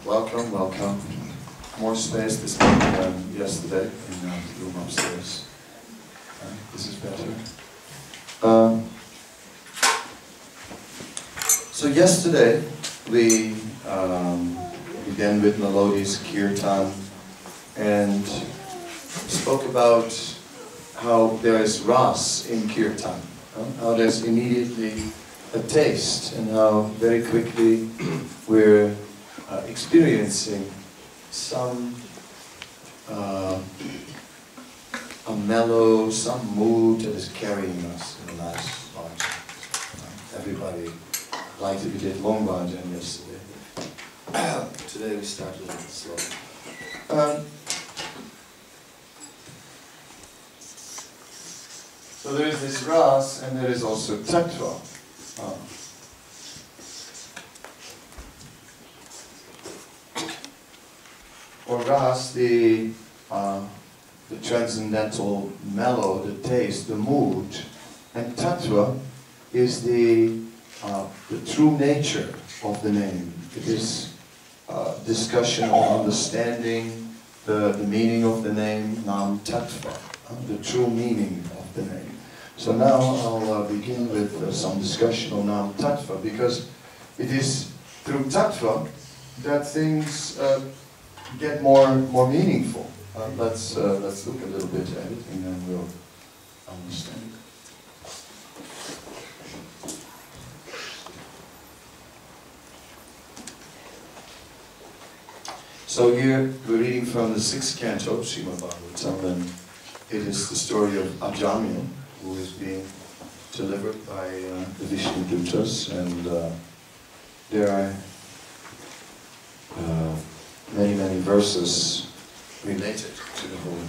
Welcome, welcome. More space this morning than yesterday in the room upstairs. This is better. So yesterday we began with melodies, kirtan, and spoke about how there is ras in kirtan, how there's immediately a taste, and how very quickly we're experiencing some a mellow, some mood that is carrying us in a nice bhajan. Everybody liked it. We did long bhajan yesterday. Today we started a little slow. So there is this ras, and there is also tattva. For ras, the transcendental mellow, the taste, the mood, and tattva is the true nature of the name. It is discussion on understanding the meaning of the name, nam tattva, the true meaning of the name. So now I'll begin with some discussion on nam tattva, because it is through tattva that things get more meaningful. Let's look a little bit at it, and then we'll understand. So here we're reading from the 6th canto, Srimad Bhagavatam, and it is the story of Ajamil, who is being delivered by the Vishnu Dutas, and there are many verses related to the holy name.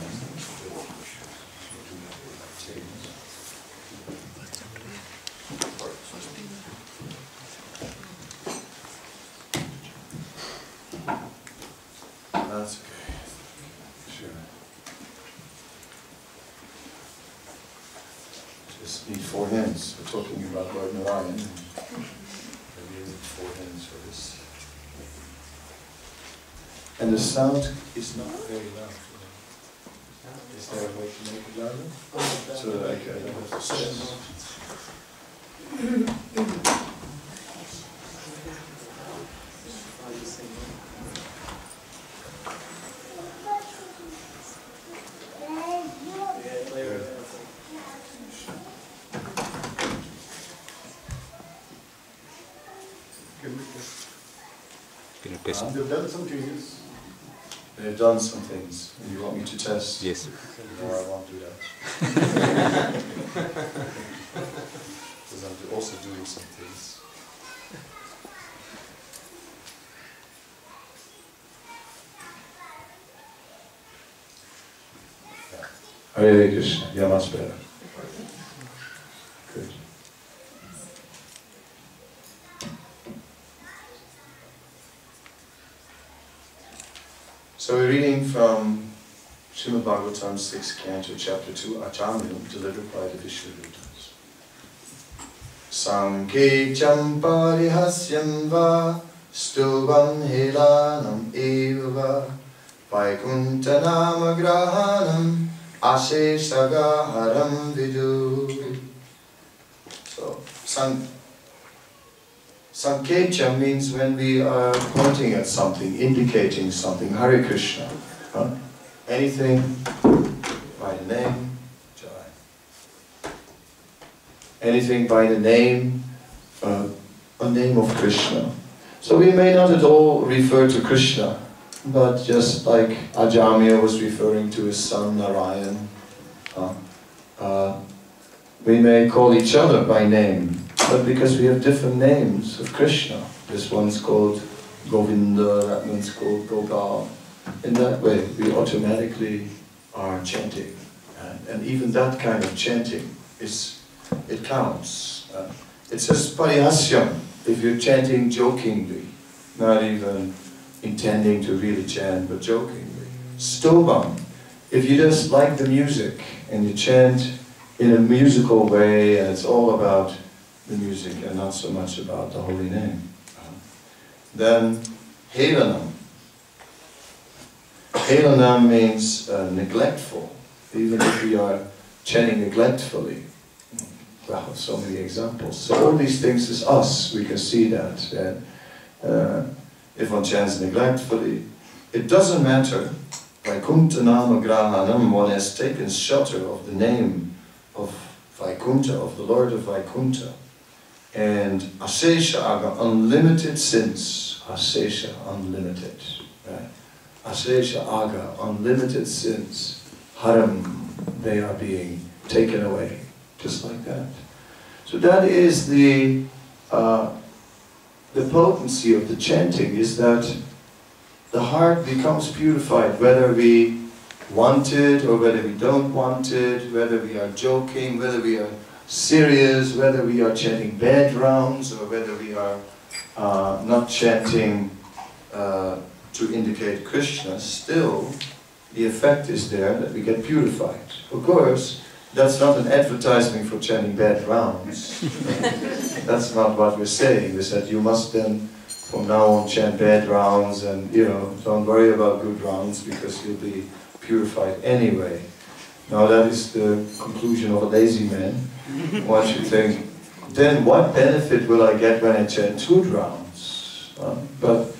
That's okay. Sure. Just need 4 hands. We're talking about Lord Narayan. Maybe we need 4 hands for this. And the sound is not very loud. Is there a way to make it louder? So that I don't have to stress. They've done some changes. They've done some things. You want me to test? Yes. No, I won't do that. Because I'm also doing some things. Yeah. Hare Krishna. Yeah, much better. Good. So we're reading from Srimad Bhagavatam 6th canto, chapter 2, Ajamil, delivered by the Vishnu Dutas. Sankecham parihasyam va stuvam helanam eva va vaikuntanam agrahanam asesagaharam vidu. So, Sankecha means when we are pointing at something, indicating something. Hare Krishna. Anything by the name, Jai. Anything by the name, a name of Krishna. So we may not at all refer to Krishna, but just like Ajamil was referring to his son Narayan, we may call each other by name. But because we have different names of Krishna, this one's called Govinda, that one's called Gopal. In that way, we automatically are chanting. And even that kind of chanting, it counts. It says parihasyam, if you're chanting jokingly, not even intending to really chant, but jokingly. Stobam, if you just like the music, and you chant in a musical way, and it's all about the music and not so much about the holy name. Then Helanam, Helana means neglectful, even if we are chanting neglectfully. Well, so many examples. So all these things is us, we can see that. If one chants neglectfully, it doesn't matter. Vaikuntha Nama Grahanam, one has taken shelter of the name of Vaikuntha, of the Lord of Vaikuntha. And Asesha Aga, unlimited sins. Asesha, unlimited. Right? Asesha Aga, unlimited sins. Haram, they are being taken away. Just like that. So that is the potency of the chanting, is that the heart becomes purified, whether we want it or whether we don't want it, whether we are joking, whether we are serious, whether we are chanting bad rounds or whether we are not chanting to indicate Krishna. Still, the effect is there that we get purified. Of course, that's not an advertisement for chanting bad rounds. That's not what we're saying. We said you must then from now on chant bad rounds and, you know, don't worry about good rounds because you'll be purified anyway. Now that is the conclusion of a lazy man. One should think, then what benefit will I get when I chant good rounds? But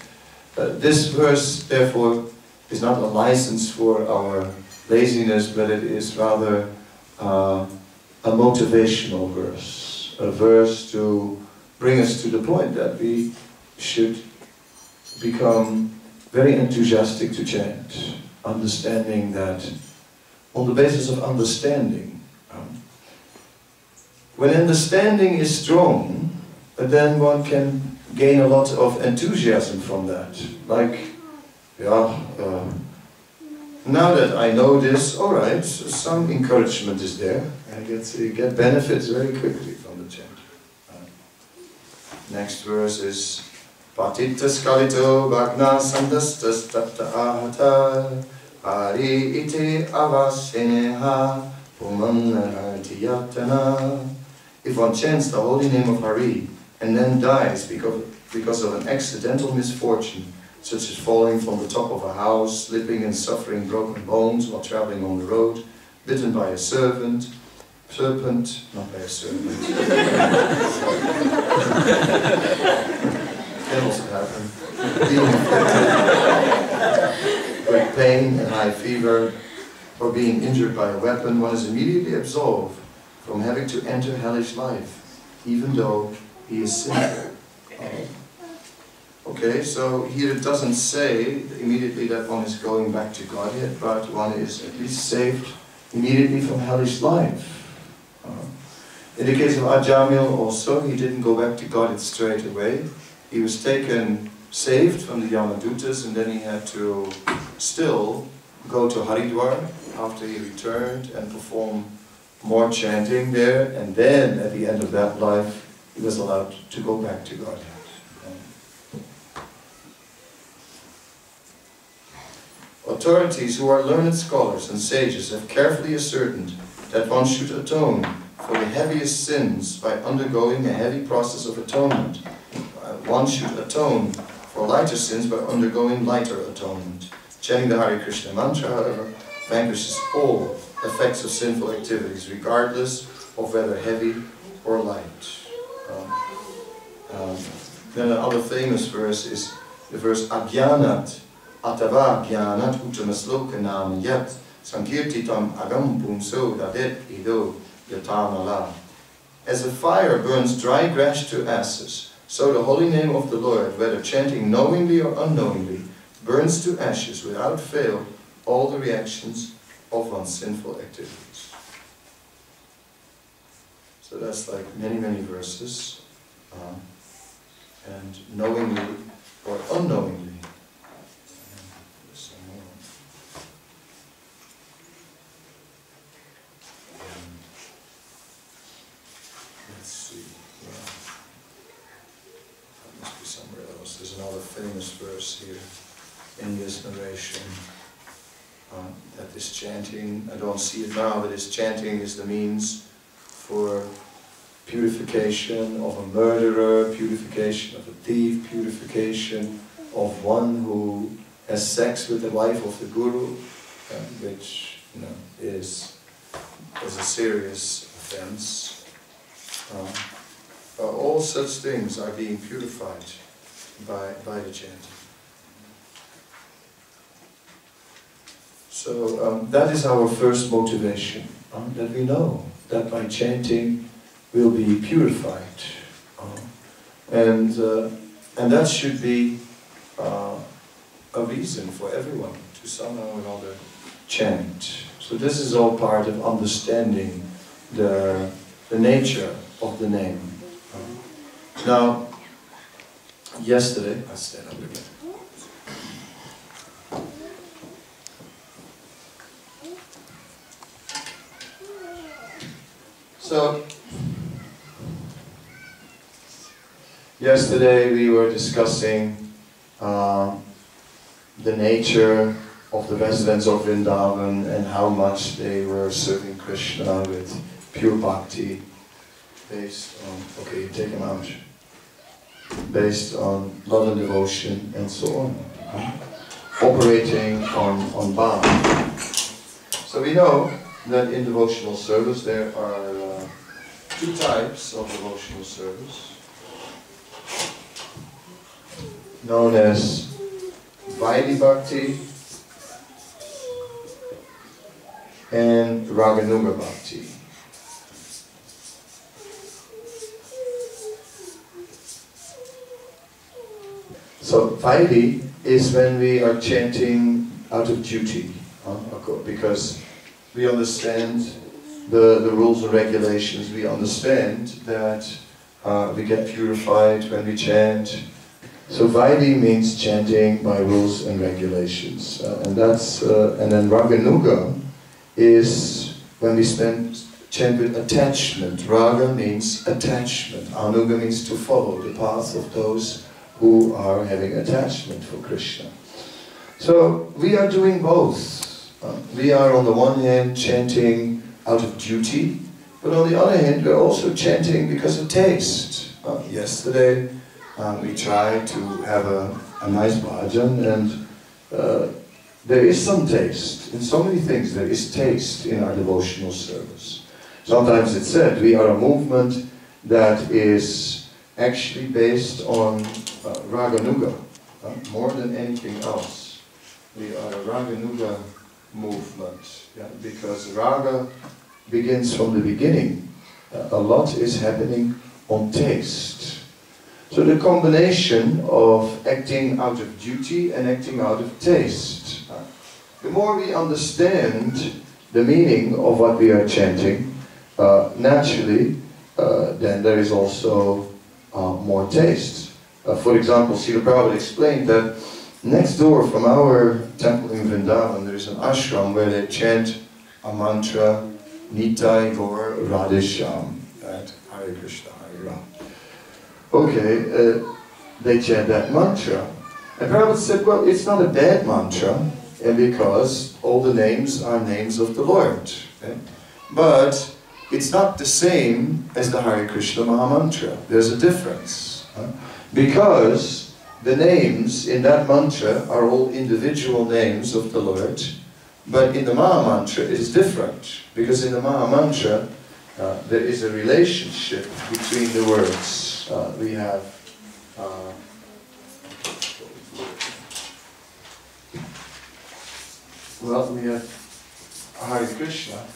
this verse, therefore, is not a license for our laziness, but it is rather a motivational verse. A verse to bring us to the point that we should become very enthusiastic to chant, understanding that on the basis of understanding. When understanding is strong, then one can gain a lot of enthusiasm from that. Like, yeah, now that I know this, all right, some encouragement is there. I get benefits very quickly from the chant. Next verse is Patitas kalito bhagna sandastas tatta ahata Hari iti avaseneha pumanartiyatana. If one chants the holy name of Hari and then dies because of an accidental misfortune, such as falling from the top of a house, slipping and suffering broken bones while traveling on the road, bitten by a serpent, not by a serpent. Can also happen. Being afflicted with pain and high fever, or being injured by a weapon, one is immediately absolved from having to enter hellish life, even though he is sinful. Okay, so here it doesn't say immediately that one is going back to Godhead, but one is at least saved immediately from hellish life. In the case of Ajamil also, he didn't go back to Godhead straight away. He was saved from the Yamadutas, and then he had to still go to Haridwar after he returned and perform more chanting there, and then at the end of that life he was allowed to go back to Godhead. Authorities who are learned scholars and sages have carefully ascertained that one should atone for the heaviest sins by undergoing a heavy process of atonement. One should atone for lighter sins by undergoing lighter atonement. Chanting the Hare Krishna mantra, however, vanquishes all effects of sinful activities, regardless of whether heavy or light. Then another famous verse is the verse Agyanat Atava Gyanat Uttamasloka Nam Yat Sankirtitam Agam Pumso Dadet Ido Yatamala. As a fire burns dry grass to ashes, so the holy name of the Lord, whether chanting knowingly or unknowingly, burns to ashes without fail all the reactions of one's sinful activities. So that's like many, many verses. And knowingly or unknowingly. Let's see. That must be somewhere else. There's another famous verse here in this narration. That this chanting, I don't see it now, but this chanting is the means for purification of a murderer, purification of a thief, purification of one who has sex with the wife of the guru, which is a serious offense. All such things are being purified by the chanting. So that is our first motivation, that we know that by chanting we'll be purified. And that should be a reason for everyone to somehow or another chant. So this is all part of understanding the nature of the name. Now, yesterday, I stand up again. So, yesterday we were discussing the nature of the residents of Vrindavan and how much they were serving Krishna with pure bhakti based on, okay, take him out, based on love and devotion and so on, operating on bhava. So we know that in devotional service there are two types of devotional service, known as Vaidhi Bhakti and Raganuga Bhakti. So Vaidhi is when we are chanting out of duty, because we understand the rules and regulations, we understand that we get purified when we chant. So Vaidhi means chanting by rules and regulations, and then Raganuga is when we chant with attachment. Raga means attachment. Anuga means to follow the path of those who are having attachment for Krishna. So we are doing both. We are on the one hand chanting out of duty, but on the other hand we're also chanting because of taste. Yesterday we tried to have a nice bhajan, and there is some taste. In so many things there is taste in our devotional service. Sometimes it's said we are a movement that is actually based on Raganuga, more than anything else. We are a Raganuga movement, because Raga begins from the beginning. A lot is happening on taste. So the combination of acting out of duty and acting out of taste. The more we understand the meaning of what we are chanting, naturally, then there is also more taste. For example, Srila Prabhupada explained that next door from our temple in Vrindavan, there is an ashram where they chant a mantra, Nitai Gaur Radhe Shyam, right? Hare Krishna, Hare Ram. Okay, they chant that mantra. And Prabhupada said, well, it's not a bad mantra, and because all the names are names of the Lord. Okay? But it's not the same as the Hare Krishna Mahamantra. There's a difference. Because the names in that mantra are all individual names of the Lord, but in the Mahamantra it is different. Because in the Mahamantra there is a relationship between the words. We have we have Hare Krishna,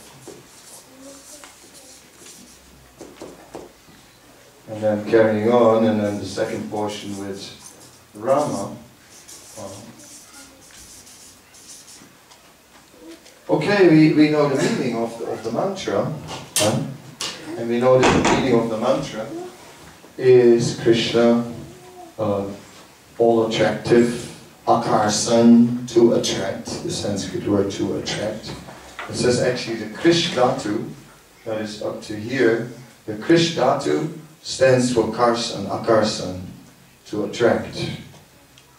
and then carrying on, and then the second portion with Rama. Okay, we know the meaning of the mantra, and we know that the meaning of the mantra is Krishna, all attractive, akarsan, to attract, the Sanskrit word to attract. It says actually the Krish Dhatu, that is up to here, the Krish Dhatu stands for karsan, akarsan, to attract.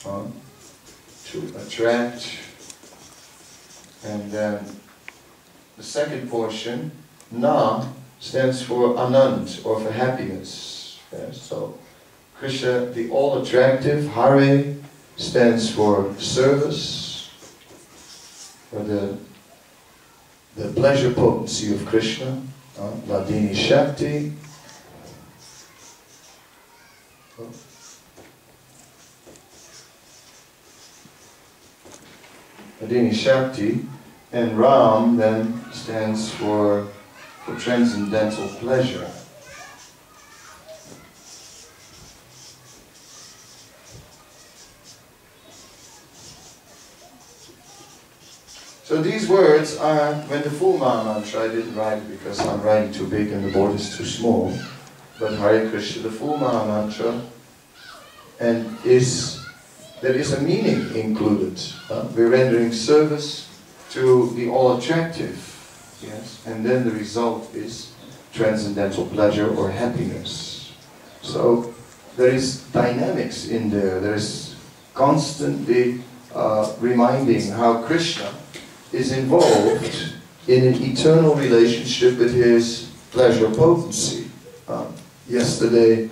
To attract. And then the second portion, na, stands for anand, or for happiness. So Krishna, the all-attractive, Hare, stands for service, for the pleasure potency of Krishna, Ladini Shakti. Ladini Shakti, and Ram then stands for transcendental pleasure. So these words are, when the full Mahamantra, I didn't write it because I'm writing too big and the board is too small, but Hare Krishna, the full Mahamantra, and there is a meaning included. We're rendering service to the all-attractive, yes, and then the result is transcendental pleasure or happiness. So there is dynamics in there. There is constantly reminding how Krishna is involved in an eternal relationship with his pleasure potency. Yesterday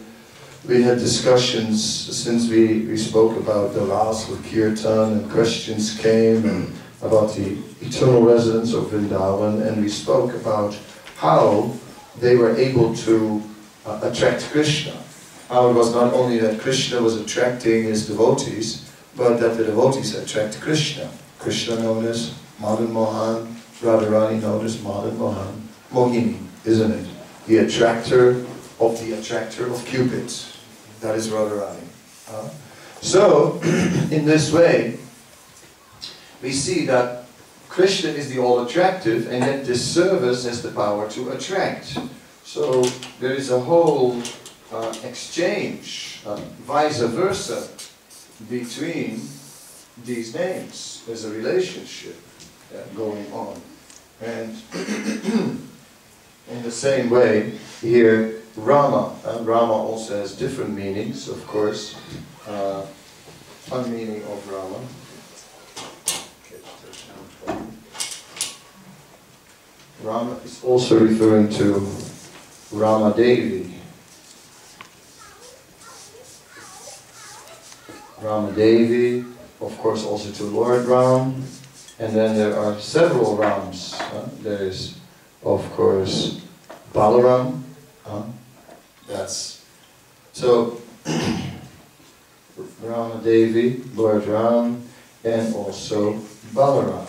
we had discussions, since we spoke about the last of Kirtan and questions came and about the eternal residence of Vrindavan, and we spoke about how they were able to attract Krishna. How it was not only that Krishna was attracting his devotees, but that the devotees attract Krishna. Krishna known as Madan Mohan, Radharani known as Madan Mohan, Mohini, isn't it? The attractor of Cupid. That is Radharani. So, in this way, we see that Krishna is the all-attractive, and yet this service has the power to attract. So, there is a whole exchange, vice versa, between these names. There's a relationship going on. And in the same way, here, Rama. Rama also has different meanings, of course. One meaning of Rama. Rama is also referring to Rama Devi. Rama Devi, of course also to Lord Ram. And then there are several Rams. There is, of course, Balaram. So Rama Devi, Lord Ram, and also Balaram.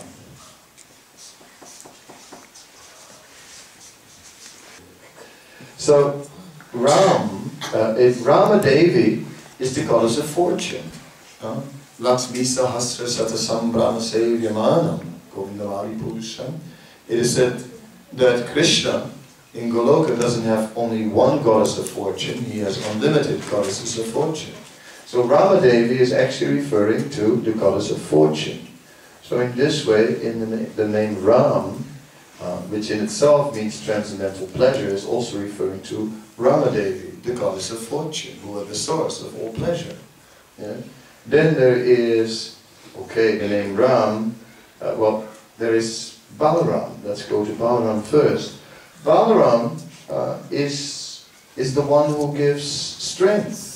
So Rama Devi is the goddess of fortune. Lakshmi Sahasra Satasambrana Sevyamanam Govindamari Purusham. It is said that Krishna in Goloka doesn't have only one goddess of fortune, he has unlimited goddesses of fortune. So Rama Devi is actually referring to the goddess of fortune. So in this way, in the name Ram, which in itself means transcendental pleasure, is also referring to Rama Devi, the goddess of fortune, who is the source of all pleasure. Yeah? Then there is, okay, the name Ram, well, there is Balaram. Let's go to Balaram first. Balaram is the one who gives strength.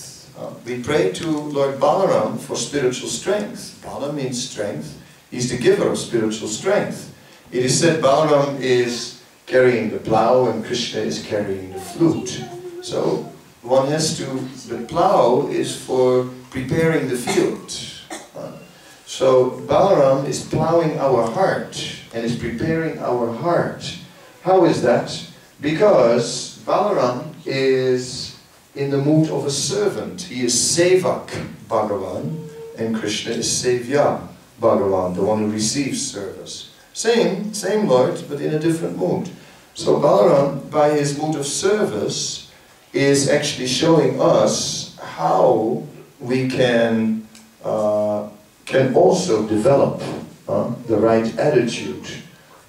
We pray to Lord Balaram for spiritual strength. Bala means strength. He's the giver of spiritual strength. It is said Balaram is carrying the plow and Krishna is carrying the flute. So one has to, the plow is for preparing the field. So Balaram is plowing our heart and is preparing our heart. How is that? Because Balaram is in the mood of a servant. He is Sevak Bhagavan and Krishna is Sevya Bhagavan, the one who receives service. Same Lord, but in a different mood. So Balaram, by his mood of service, is actually showing us how we can also develop the right attitude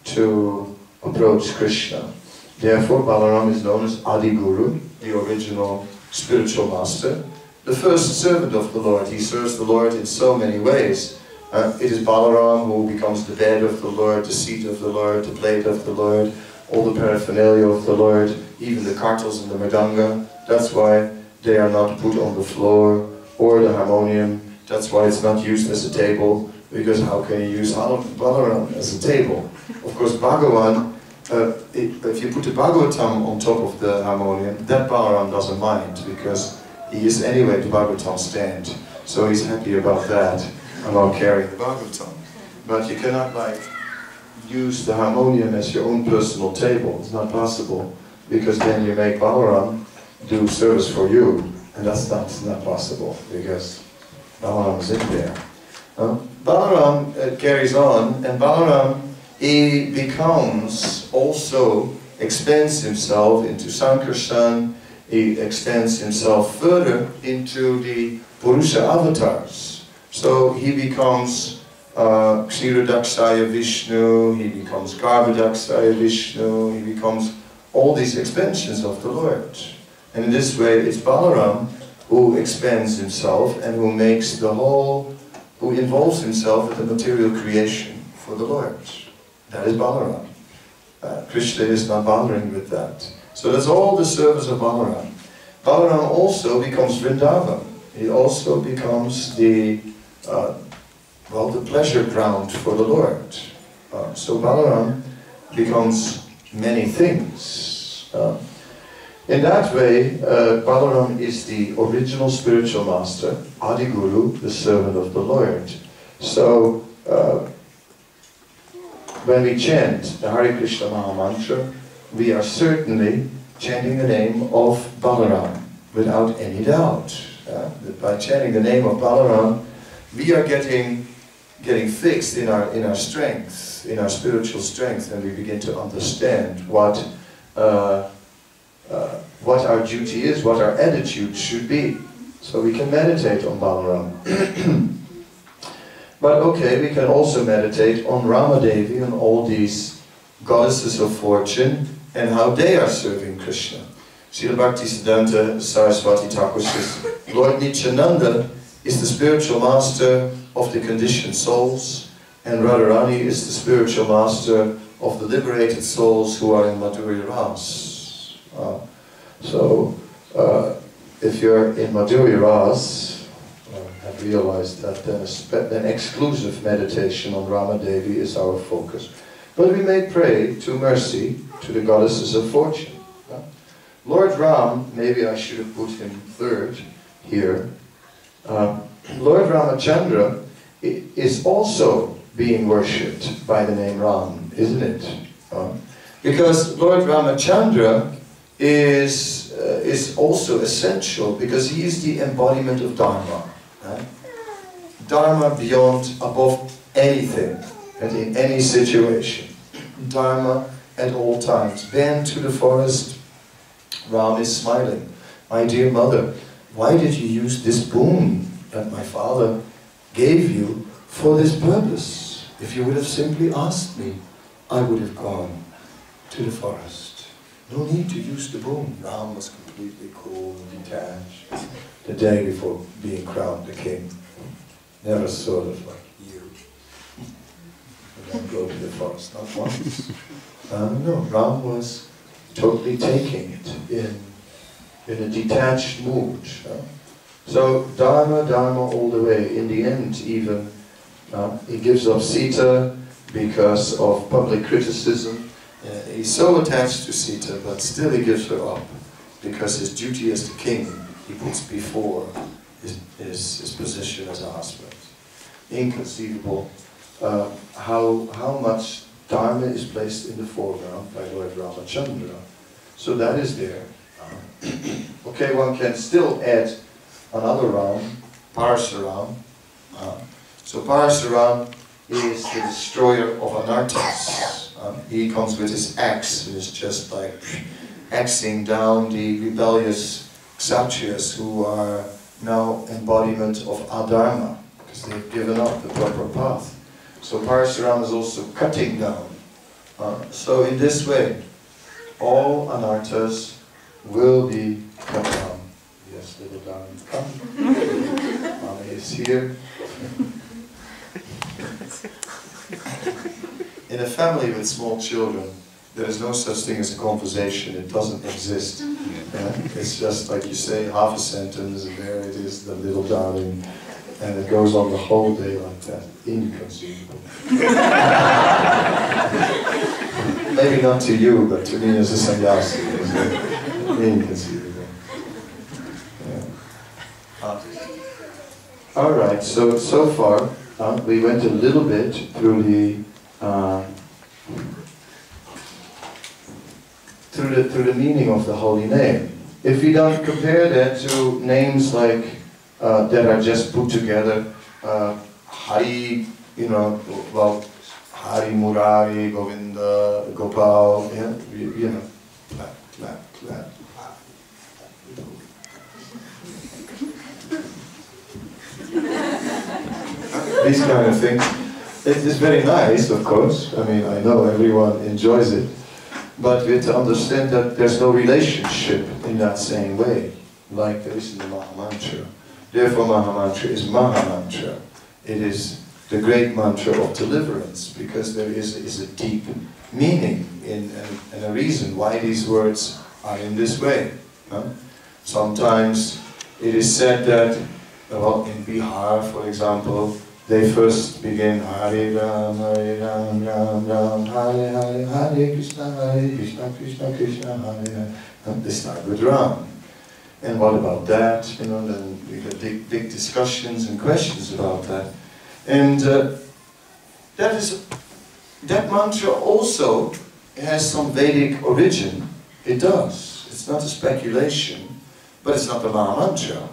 to approach Krishna. Therefore, Balaram is known as Adi Guru, the original spiritual master, the first servant of the Lord. He serves the Lord in so many ways. It is Balaram who becomes the bed of the Lord, the seat of the Lord, the plate of the Lord, all the paraphernalia of the Lord, even the kartals and the mridanga. That's why they are not put on the floor, or the harmonium That's why it's not used as a table, because how can you use Balaram as a table? Of course, Bhagavan, if you put the Bhagavatam on top of the harmonium, that Balaram doesn't mind, because he is anyway the Bhagavatam stand. So he's happy about that, about carrying the Bhagavatam. But you cannot like use the harmonium as your own personal table. It's not possible, because then you make Balaram do service for you, and that's not possible, because Balaram is in there. Balaram carries on, and Balaram, he becomes also, extends himself into Sankarshan, he extends himself further into the Purusha avatars. So he becomes Kshirodakshaya Vishnu, he becomes Garbhodakshaya Vishnu, he becomes all these expansions of the Lord. And in this way, it's Balaram who expands himself and who makes the whole, who involves himself in the material creation for the Lord. That is Balaram. Krishna is not bothering with that. So that's all the service of Balaram. Balaram also becomes Vrindavan. He also becomes the, well, the pleasure ground for the Lord. So Balaram becomes many things. In that way, Balaram is the original spiritual master, Adi Guru, the servant of the Lord. So, when we chant the Hare Krishna Maha Mantra, we are certainly chanting the name of Balaram, without any doubt. By chanting the name of Balaram, we are getting fixed in our strength, in our spiritual strength, and we begin to understand what our duty is, what our attitude should be. So we can meditate on Balaram. But okay, we can also meditate on Ramadevi and all these goddesses of fortune and how they are serving Krishna. Srila Bhaktisiddhanta Saraswati Thakur says, Lord Nityananda is the spiritual master of the conditioned souls, and Radharani is the spiritual master of the liberated souls who are in Madhurya Ras. So, if you're in Madhurya Ras, have realized that then exclusive meditation on Ramadevi is our focus. But we may pray to mercy to the goddesses of fortune. Lord Ram, maybe I should have put him third here. Lord Ramachandra is also being worshipped by the name Ram, isn't it? Because Lord Ramachandra is also essential, because he is the embodiment of Dharma. Dharma beyond, above anything, and in any situation. Dharma at all times. Bend to the forest, Ram is smiling. My dear mother, why did you use this boon that my father gave you for this purpose? If you would have simply asked me, I would have gone to the forest. No need to use the boon. Ram was completely cool and detached. The day before being crowned the king. Never sort of like you. And then go to the forest, not once. No, Ram was totally taking it in a detached mood. So Dharma all the way. In the end, even he gives up Sita because of public criticism. He's so attached to Sita, but still he gives her up because his duty as the king he puts before his position as a husband. Inconceivable how much Dharma is placed in the foreground by Lord Ramachandra. So that is there. Okay, one can still add another Ram, Parasuram. So Parasuram is the destroyer of anarthas. He comes with his axe, and is just like axing down the rebellious Kshatriyas who are now embodiment of adharma, because they've given up the proper path. So Parasuram is also cutting down. So in this way, all anarthas will be cut down. Yes, little darling, come. Mommy is here. In a family with small children, there is no such thing as a conversation. It doesn't exist. It's just like you say half a sentence, and there it is, the little darling And it goes on the whole day like that. Inconceivable. Maybe not to you, but to me as a sannyasi, it's inconceivable. Yeah. Alright, so far we went a little bit through the meaning of the holy name. If we don't compare that to names like that are just put together, Hare, well, Hare, Murari, Govinda, Gopal, yeah, clap, clap, clap. These kind of things. It is very nice, of course. I mean, I know everyone enjoys it. But we have to understand that there's no relationship in that same way, like there is in the Mahamantra. Therefore, Mahamantra is Mahamantra. It is the great mantra of deliverance, because there is a deep meaning and a reason why these words are in this way. Sometimes it is said that, well, in Bihar, for example, they first begin Hare Ram, Ram, Ram, Hare Hare, Hare Krishna, Krishna, Krishna, Hare Hare. And they start with Ram. And what about that? Then we get big discussions and questions about that. And that mantra also has some Vedic origin. It does. It's not a speculation, but it's not the Mahamantra.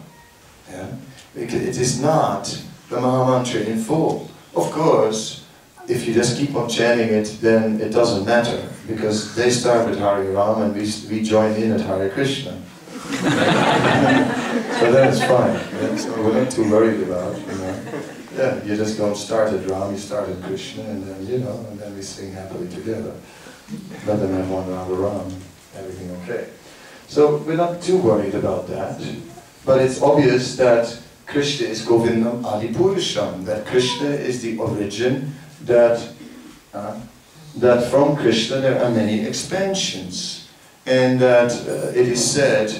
Yeah? It is not the Mahamantra in full. Of course, if you just keep on chanting it, then it doesn't matter, because they start with Hare Ram and we join in at Hare Krishna. So then it's fine. Yeah? So we're not too worried about, Yeah, you just don't start at Ram, you start at Krishna, and then, and then we sing happily together. Let them have one round of Ram, everything okay. So we're not too worried about that, but it's obvious that Krishna is Govindam Adipurusham, that Krishna is the origin, that from Krishna there are many expansions, and that it is said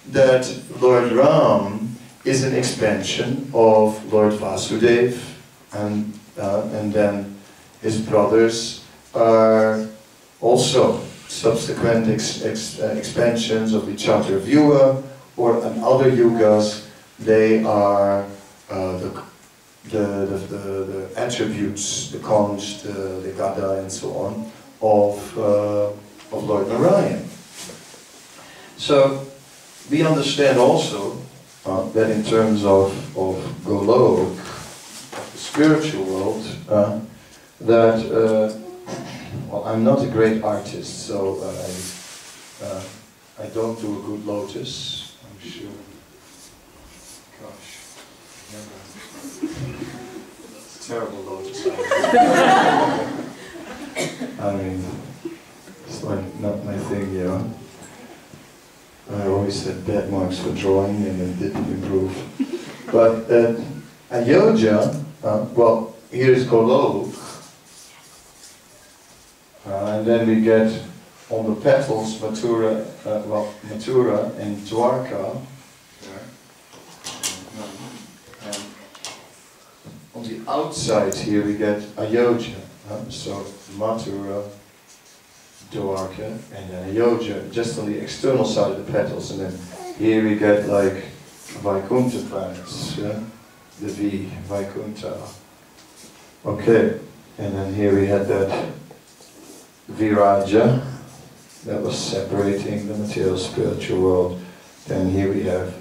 that Lord Ram is an expansion of Lord Vasudeva, and then his brothers are also subsequent expansions of the Chaturvyuha, or in other yugas they are the attributes, the conch, the gada, and so on of Lord Narayan. So we understand also that in terms of Golok, the spiritual world, that well, I'm not a great artist, so I don't do a good lotus, I'm sure. Gosh, it's a terrible lotus. I mean, it's like not my thing, I always had bad marks for drawing and it didn't improve. But Ayodhya, well, here's Golok, and then we get on the petals Mathura, Mathura and Dwarka. And on the outside here we get Ayodhya, so Mathura, Dwarka, and then Ayodhya, just on the external side of the petals, and then here we get like Vaikuntha planets, the V, Vaikuntha. Okay, and then here we had that Viraja, that was separating the material spiritual world. Then here we have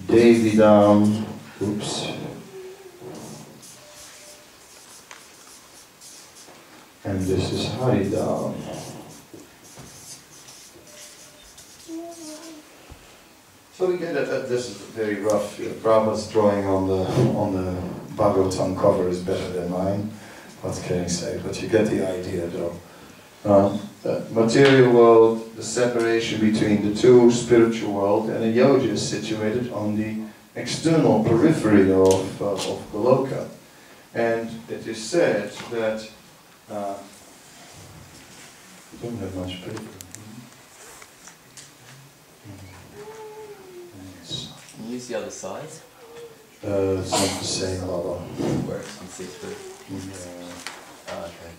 Devidam, oops. And this is Haridam. So we get that this is very rough. Prabhupada's drawing on the Bhagavatam cover is better than mine. What can I say? But you get the idea, though. Material world, the separation between the two, spiritual world, and Ayodhya is situated on the external periphery of Goloka. And it is said that I don't have much paper. Can you use the other side? It's not the same, Baba. Works on 6 foot. Yeah. Oh, okay.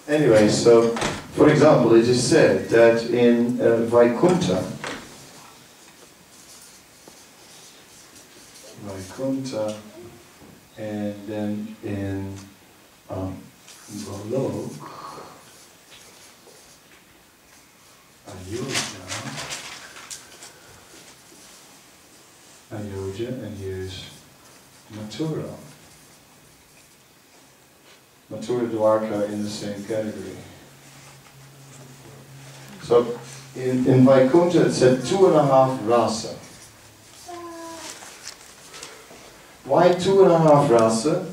Anyway, so, for example, it is said that in Vaikuntha, and then in Golok, Ayodhya, and here's Mathura. Mathura Dwarka in the same category. So in Vaikuntha it said 2.5 rasa. Why 2.5 rasa?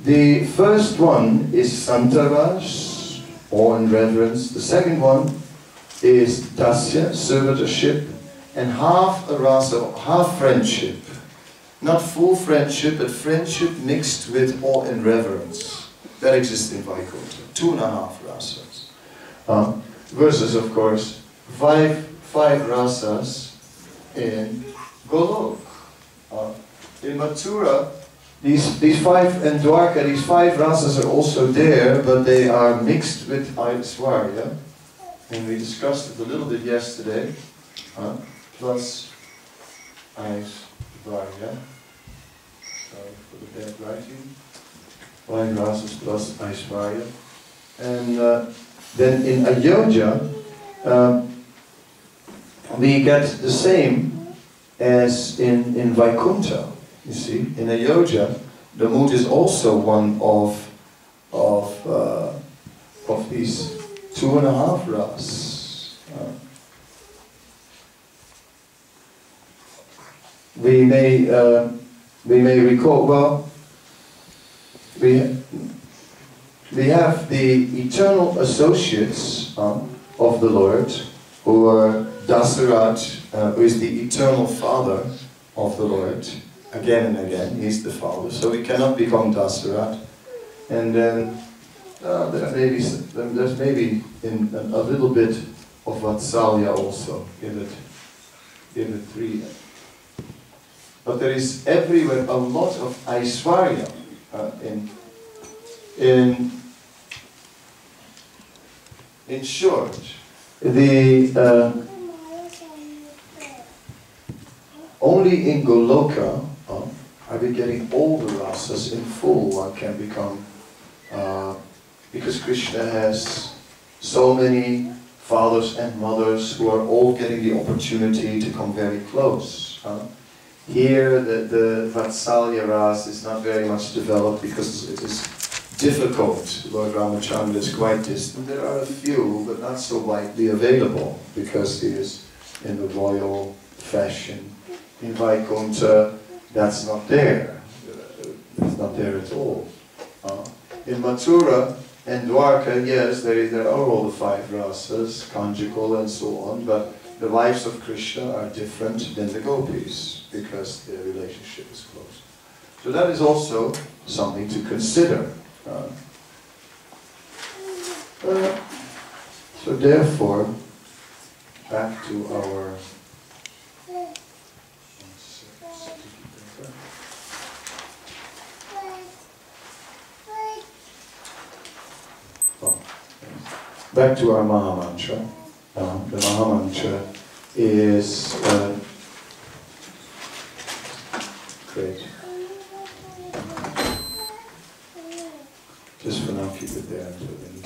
The first one is Santaras, awe and reverence. The second one is Dasya, servitorship, and half a rasa, half friendship. Not full friendship, but friendship mixed with awe and reverence. That exists in Vaikuntha. 2.5 rasas. Versus, of course, five rasas in Golok. In Mathura, these 5, and Dwarka, these 5 rasas are also there, but they are mixed with Aishwarya. And we discussed it a little bit yesterday. Plus Aishwarya. Sorry for the bad writing. 5 rasas plus Aishwarya. And then in Ayodhya, we get the same as in Vaikuntha. You see, in Ayodhya, the mood is also one of these 2.5 ras. We may recall, well, we have the eternal associates of the Lord, who are Dasarat, who is the eternal father of the Lord. Again and again, he's the father, so we cannot become Dasarat. And then there's maybe in a little bit of Vatsalya also. Give it 3. But there is everywhere a lot of Aishwarya in short, only in Goloka are we getting all the rasas in full. One can become, because Krishna has so many fathers and mothers who are all getting the opportunity to come very close. Here, the Vatsalya ras is not very much developed because it is difficult. Lord Ramachandra is quite distant. There are a few, but not so widely available because he is in the royal fashion. In Vaikuntha, that's not there. It's not there at all. In Mathura and Dwarka, yes, there are all the 5 rasas, conjugal and so on, but the wives of Krishna are different than the gopis because their relationship is close. So that is also something to consider. So therefore, back to our Mahamantra. The Mahamantra is great. Just for now, keep it there until we need.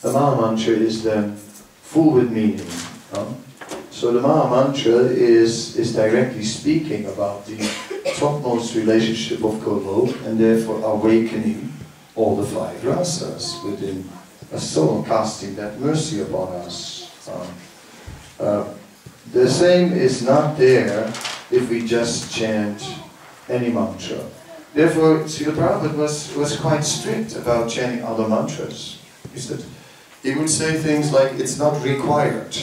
The Mahamantra is then full with meaning. So the Mahamantra is directly speaking about the topmost relationship of Golok and therefore awakening all the 5 rasas within a soul, casting that mercy upon us. The same is not there if we just chant any mantra. Therefore, Srila Prabhupada was quite strict about chanting other mantras. He would say things like, it's not required.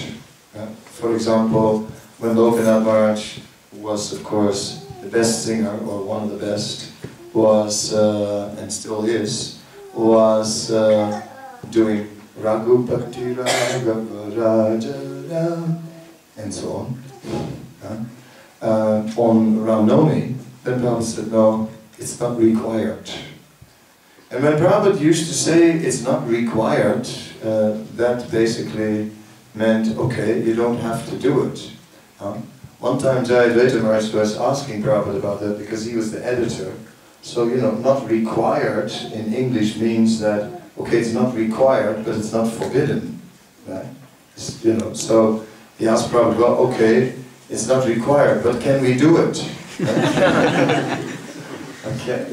For example, when Lokanath Maharaj was, of course, the best singer, or one of the best, was, and still is, was doing Raghupati Raghava Raja Ram, and so on. On Ramnami, then Prabhupada said, no, it's not required. And when Prabhupada used to say it's not required, that basically meant, okay, you don't have to do it. One time Jayadvaita Maharaj was asking Prabhupada about that because he was the editor. So, you know, not required in English means that, okay, it's not required, but it's not forbidden. Right? You know, so he asked Prabhupada, well, okay, it's not required, but can we do it? You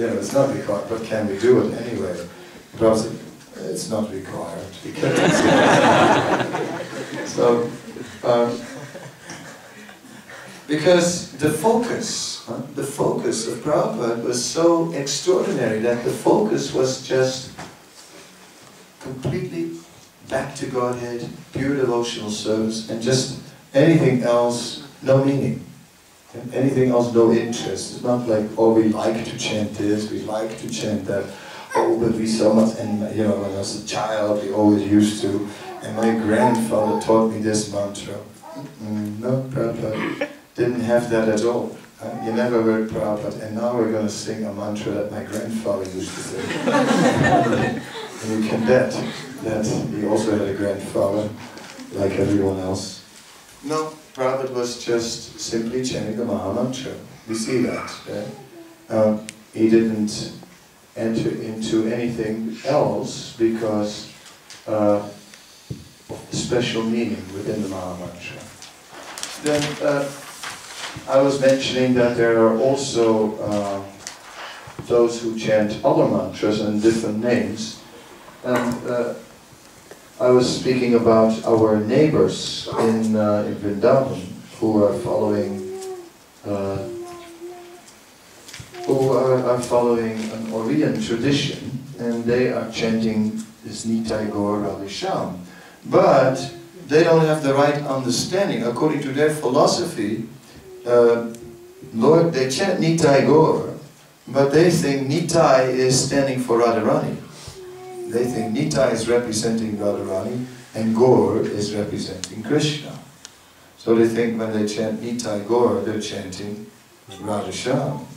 know, it's not required, but can we do it anyway? Prabhupada said, it's not required. We can't. So, because the focus of Prabhupada was so extraordinary that the focus was just completely back to Godhead, pure devotional service, and just anything else, no meaning. And anything else, no interest. It's not like, oh, we like to chant this, we like to chant that. Oh, but we so much, and you know, when I was a child, we always used to. And my grandfather taught me this mantra. No, Prabhupada didn't have that at all. You never heard Prabhupada, and now we're going to sing a mantra that my grandfather used to sing. And you can bet that he also had a grandfather, like everyone else. No, Prabhupada was just simply chanting the Maha Mantra. We see that. He didn't enter into anything else because of the special meaning within the Maha Mantra. Then I was mentioning that there are also those who chant other mantras and different names. And I was speaking about our neighbors in Vrindavan who are following an Oriental tradition, and they are chanting this Nitai Gaur Radhe Shyam. But they don't have the right understanding. According to their philosophy, Lord, they chant Nitai Gaur, but they think Nitai is standing for Radharani. They think Nitai is representing Radharani and Gaur is representing Krishna. So they think when they chant Nitai Gaur, they're chanting Radha Shyam.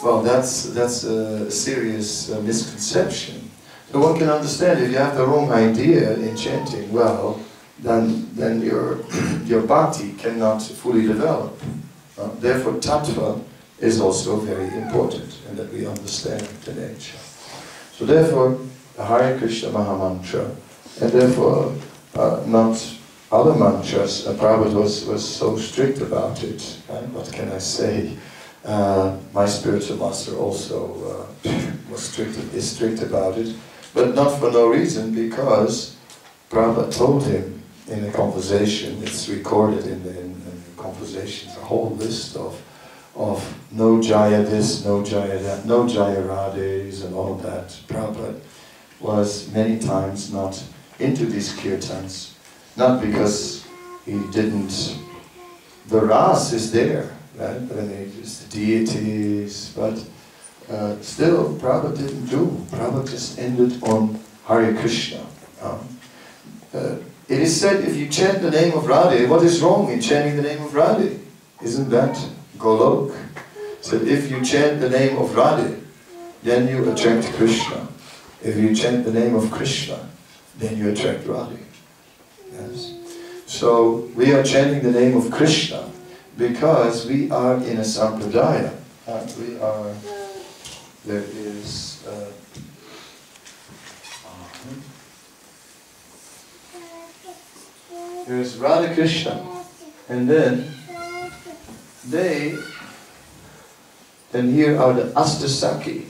Well, that's a serious misconception. So one can understand if you have the wrong idea in chanting, well, then your bhakti cannot fully develop. Therefore, tattva is also very important, and that we understand the nature. So therefore, the Hare Krishna Maha Mantra, and therefore not other mantras. Prabhupada was so strict about it. What can I say? My spiritual master also is strict about it, but not for no reason, because Prabhupada told him in a conversation, it's recorded in the conversations, a whole list of no Jaya this, no Jaya that, no Jaya Radhes and all of that. Prabhupada was many times not into these kirtans, not because he didn't, the ras is there, right? I mean, it's the deities, but still Prabhupada didn't do. Prabhupada just ended on Hare Krishna. It is said, if you chant the name of Radhe, what is wrong in chanting the name of Radhe? Isn't that Golok? So if you chant the name of Radhe, then you attract Krishna. If you chant the name of Krishna, then you attract Radhe. Yes? So we are chanting the name of Krishna because we are in a sampradaya. There is there's Radha Krishna, and then here are the Astasaki,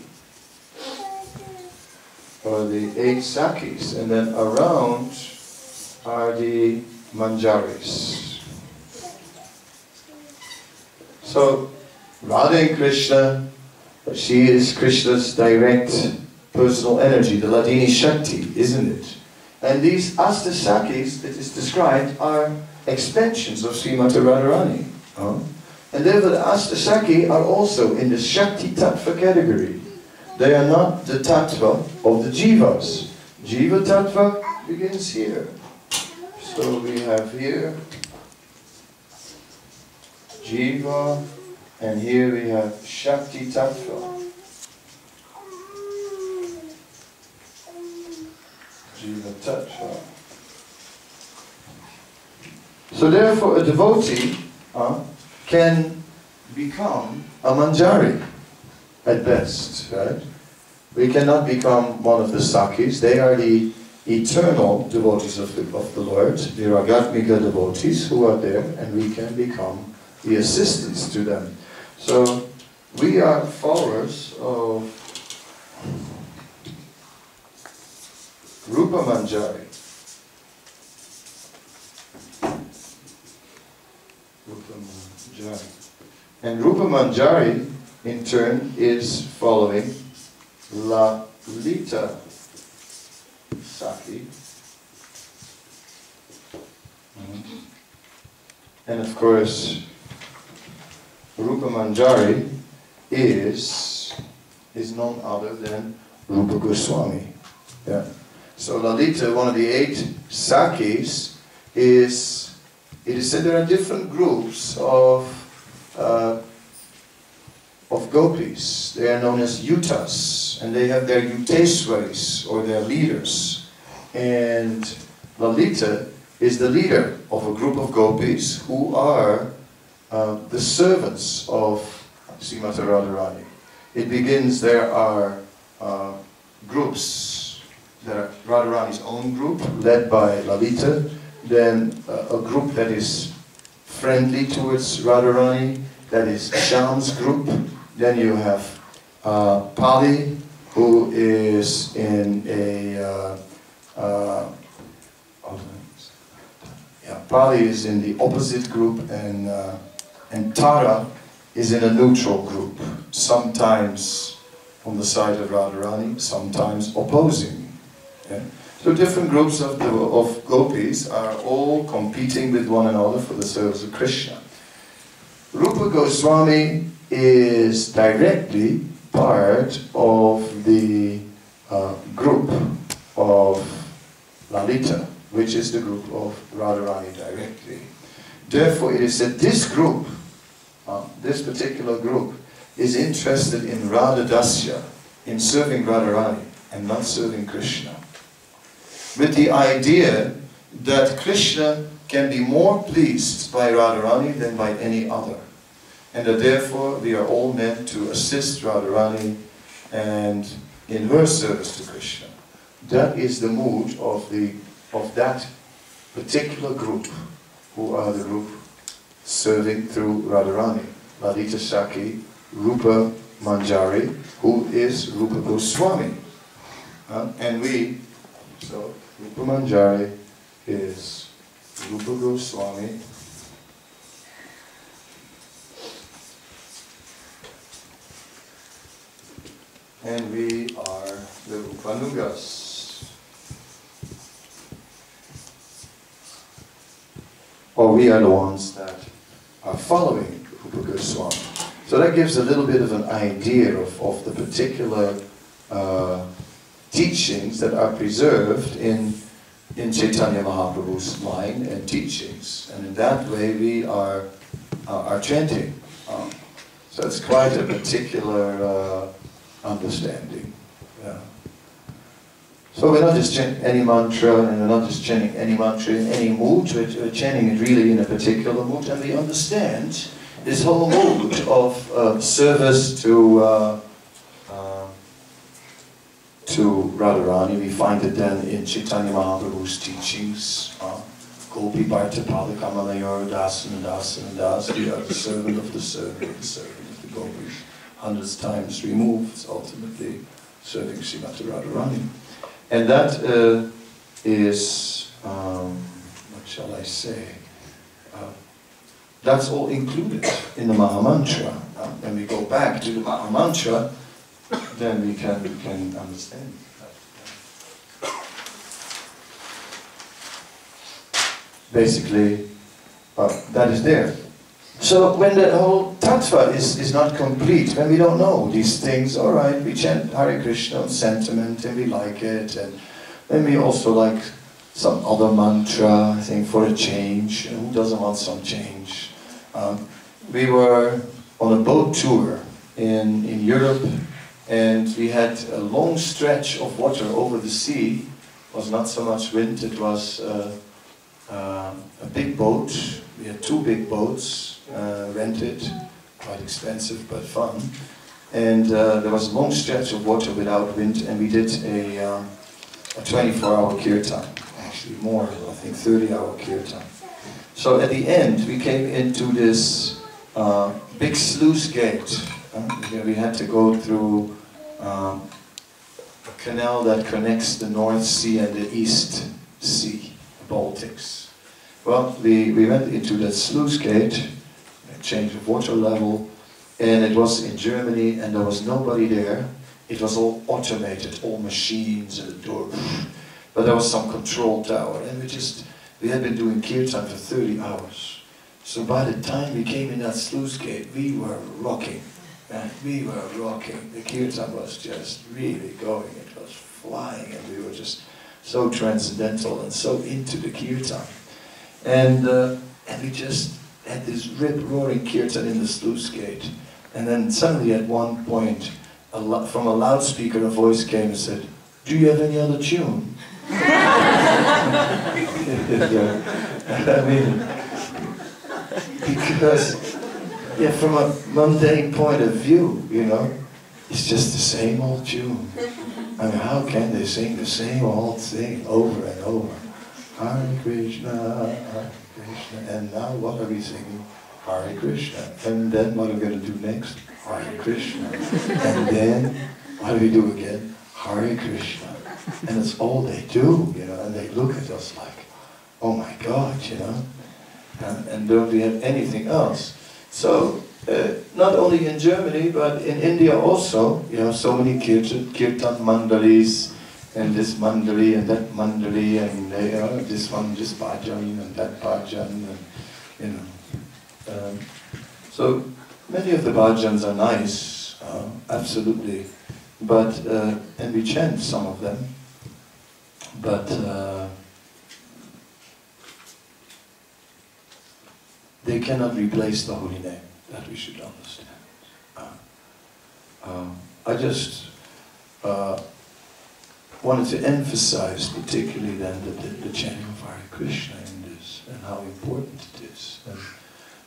or the 8 Sakis, and then around are the Manjaris. So Radha and Krishna, she is Krishna's direct personal energy, the Ladini Shakti, isn't it? And these Astasakis, that is described, are expansions of Srimati Radharani. And therefore the Astasaki are also in the Shakti Tattva category. They are not the Tattva of the Jivas, Jiva Tattva begins here. So we have here Jiva, and here we have Shakti Tattva. Jiva Tattva. So therefore a devotee can become a manjari at best, right? We cannot become one of the Sakis. They are the eternal devotees of the Lord. They are Agatmika devotees who are there, and we can become the assistants to them. So we are followers of Rupa Manjari. Rupa Manjari. And Rupa Manjari, in turn, is following Lalita Saki. And of course, Rupa Manjari is none other than Rupa Goswami. Yeah. So Lalita, one of the 8 Sakis, it is said there are different groups of gopis. They are known as yutas, and they have their yuteswaris, or their leaders. And Lalita is the leader of a group of gopis who are the servants of Srimati Radharani. It begins, there are groups. There are Radharani's own group, led by Lalita, then a group that is friendly towards Radharani, that is Shyam's group. Then you have Pali, who is in a Pali is in the opposite group, and Tara is in a neutral group, sometimes on the side of Radharani, sometimes opposing. Yeah? So different groups of gopis are all competing with one another for the service of Krishna. Rupa Goswami is directly part of the group of Lalita, which is the group of Radharani directly. Therefore, it is that this group, this particular group, is interested in Radha Dasya, in serving Radharani, and not serving Krishna. With the idea that Krishna can be more pleased by Radharani than by any other. And that therefore we are all meant to assist Radharani and in her service to Krishna. That is the mood of that particular group, who are the group serving through Radharani. Lalita Saki, Rupa Manjari, who is Rupa Goswami. So Rupa Manjari is Rupa Goswami. And we are the Rupanugas. Or we are the ones that are following Rupa Goswami. So that gives a little bit of an idea of the particular teachings that are preserved in Chaitanya Mahaprabhu's line and teachings. And in that way we are chanting. So it's quite a particular understanding. Yeah. So we're not just chanting any mantra, and we're not just chanting any mantra in any mood, we're chanting it really in a particular mood, and we understand this whole mood of service to Radharani. We find it then in Chaitanya Mahaprabhu's teachings. Gopi Bharta Palakamalayur Dasana Dasana Das. We are the servant of the servant of the servant of the gopis. 100 times removed, ultimately serving Srimati Radharani. And that is, what shall I say, that's all included in the Mahamantra. When we go back to the Mahamantra, then we can understand that. Basically, that is there. So when the whole tattva is not complete, when we don't know these things, all right, we chant Hare Krishna on sentiment and we like it, And we also like some other mantra, I think, for a change. Who doesn't want some change? We were on a boat tour in Europe, and we had a long stretch of water over the sea. It was not so much wind, it was a big boat. We had 2 big boats rented, quite expensive but fun. And there was a long stretch of water without wind, and we did a 24-hour kirtan. Actually more, I think 30-hour kirtan. So at the end, we came into this big sluice gate. We had to go through a canal that connects the North Sea and the East Sea, the Baltics. Well, we went into that sluice gate, a change of water level, and it was in Germany, and there was nobody there. It was all automated, all machines and the door. But there was some control tower, and we had been doing kirtan for 30 hours. So by the time we came in that sluice gate, we were rocking. We were rocking. The kirtan was just really going. It was flying, and we were just so transcendental and so into the kirtan. And we just had this rip-roaring kirtan in the sluice gate. And then suddenly at one point, from a loudspeaker, a voice came and said, "Do you have any other tune?" I mean, because, yeah, from a mundane point of view, you know, it's just the same old tune. I mean, how can they sing the same old thing over and over? Hare Krishna, Hare Krishna, and now what are we singing? Hare Krishna. And then what are we going to do next? Hare Krishna. And then, what do we do again? Hare Krishna. And it's all they do, you know, and they look at us like, oh my God, you know, and don't we have anything else? So, not only in Germany, but in India also, you know, so many kirtan mandalis, and this mandali and that mandali, and this one just bhajan and that bhajan, and, you know. So many of the bhajans are nice, absolutely, but and we chant some of them, but they cannot replace the holy name. That we should understand. I just wanted to emphasize particularly then the chanting of Hare Krishna in this, and how important it is. And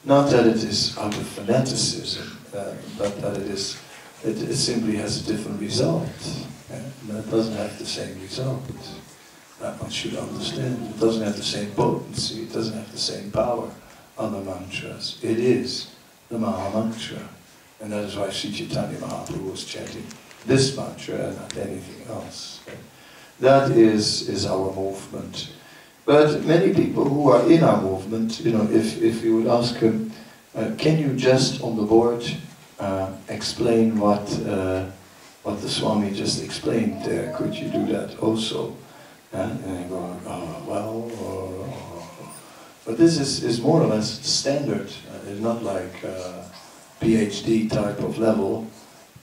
not that it is out of fanaticism, but that it simply has a different result. And it doesn't have the same result. That one should understand. It doesn't have the same potency, it doesn't have the same power on the mantras. It is the Mahamantra. And that is why Sri Chaitanya Mahaprabhu was chanting this mantra and not anything else. That is our movement. But many people who are in our movement, you know, if you would ask them, can you just on the board explain what the Swami just explained there? Could you do that also? And they go, oh, well, but this is more or less standard. It's not like PhD type of level.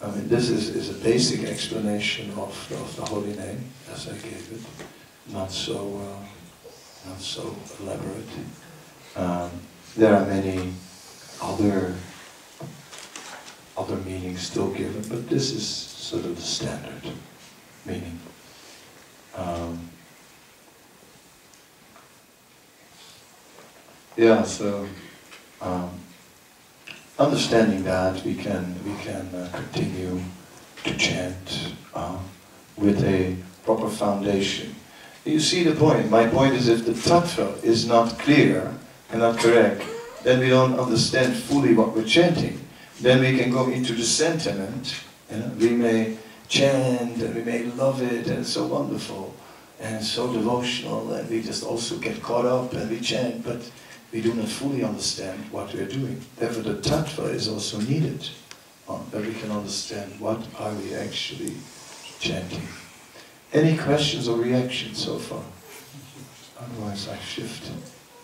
I mean, this is a basic explanation of the holy name, as I gave it. Not so elaborate. There are many other meanings still given, but this is sort of the standard meaning. Yeah, so understanding that, we can continue to chant with a proper foundation. You see the point. My point is, if the tattva is not clear and not correct, then we don't understand fully what we're chanting. Then we can go into the sentiment. You know? We may chant and we may love it and it's so wonderful and so devotional, and we just also get caught up and we chant, but we do not fully understand what we are doing. Therefore the tattva is also needed, that we can understand what are we actually chanting. Any questions or reactions so far? Otherwise I shift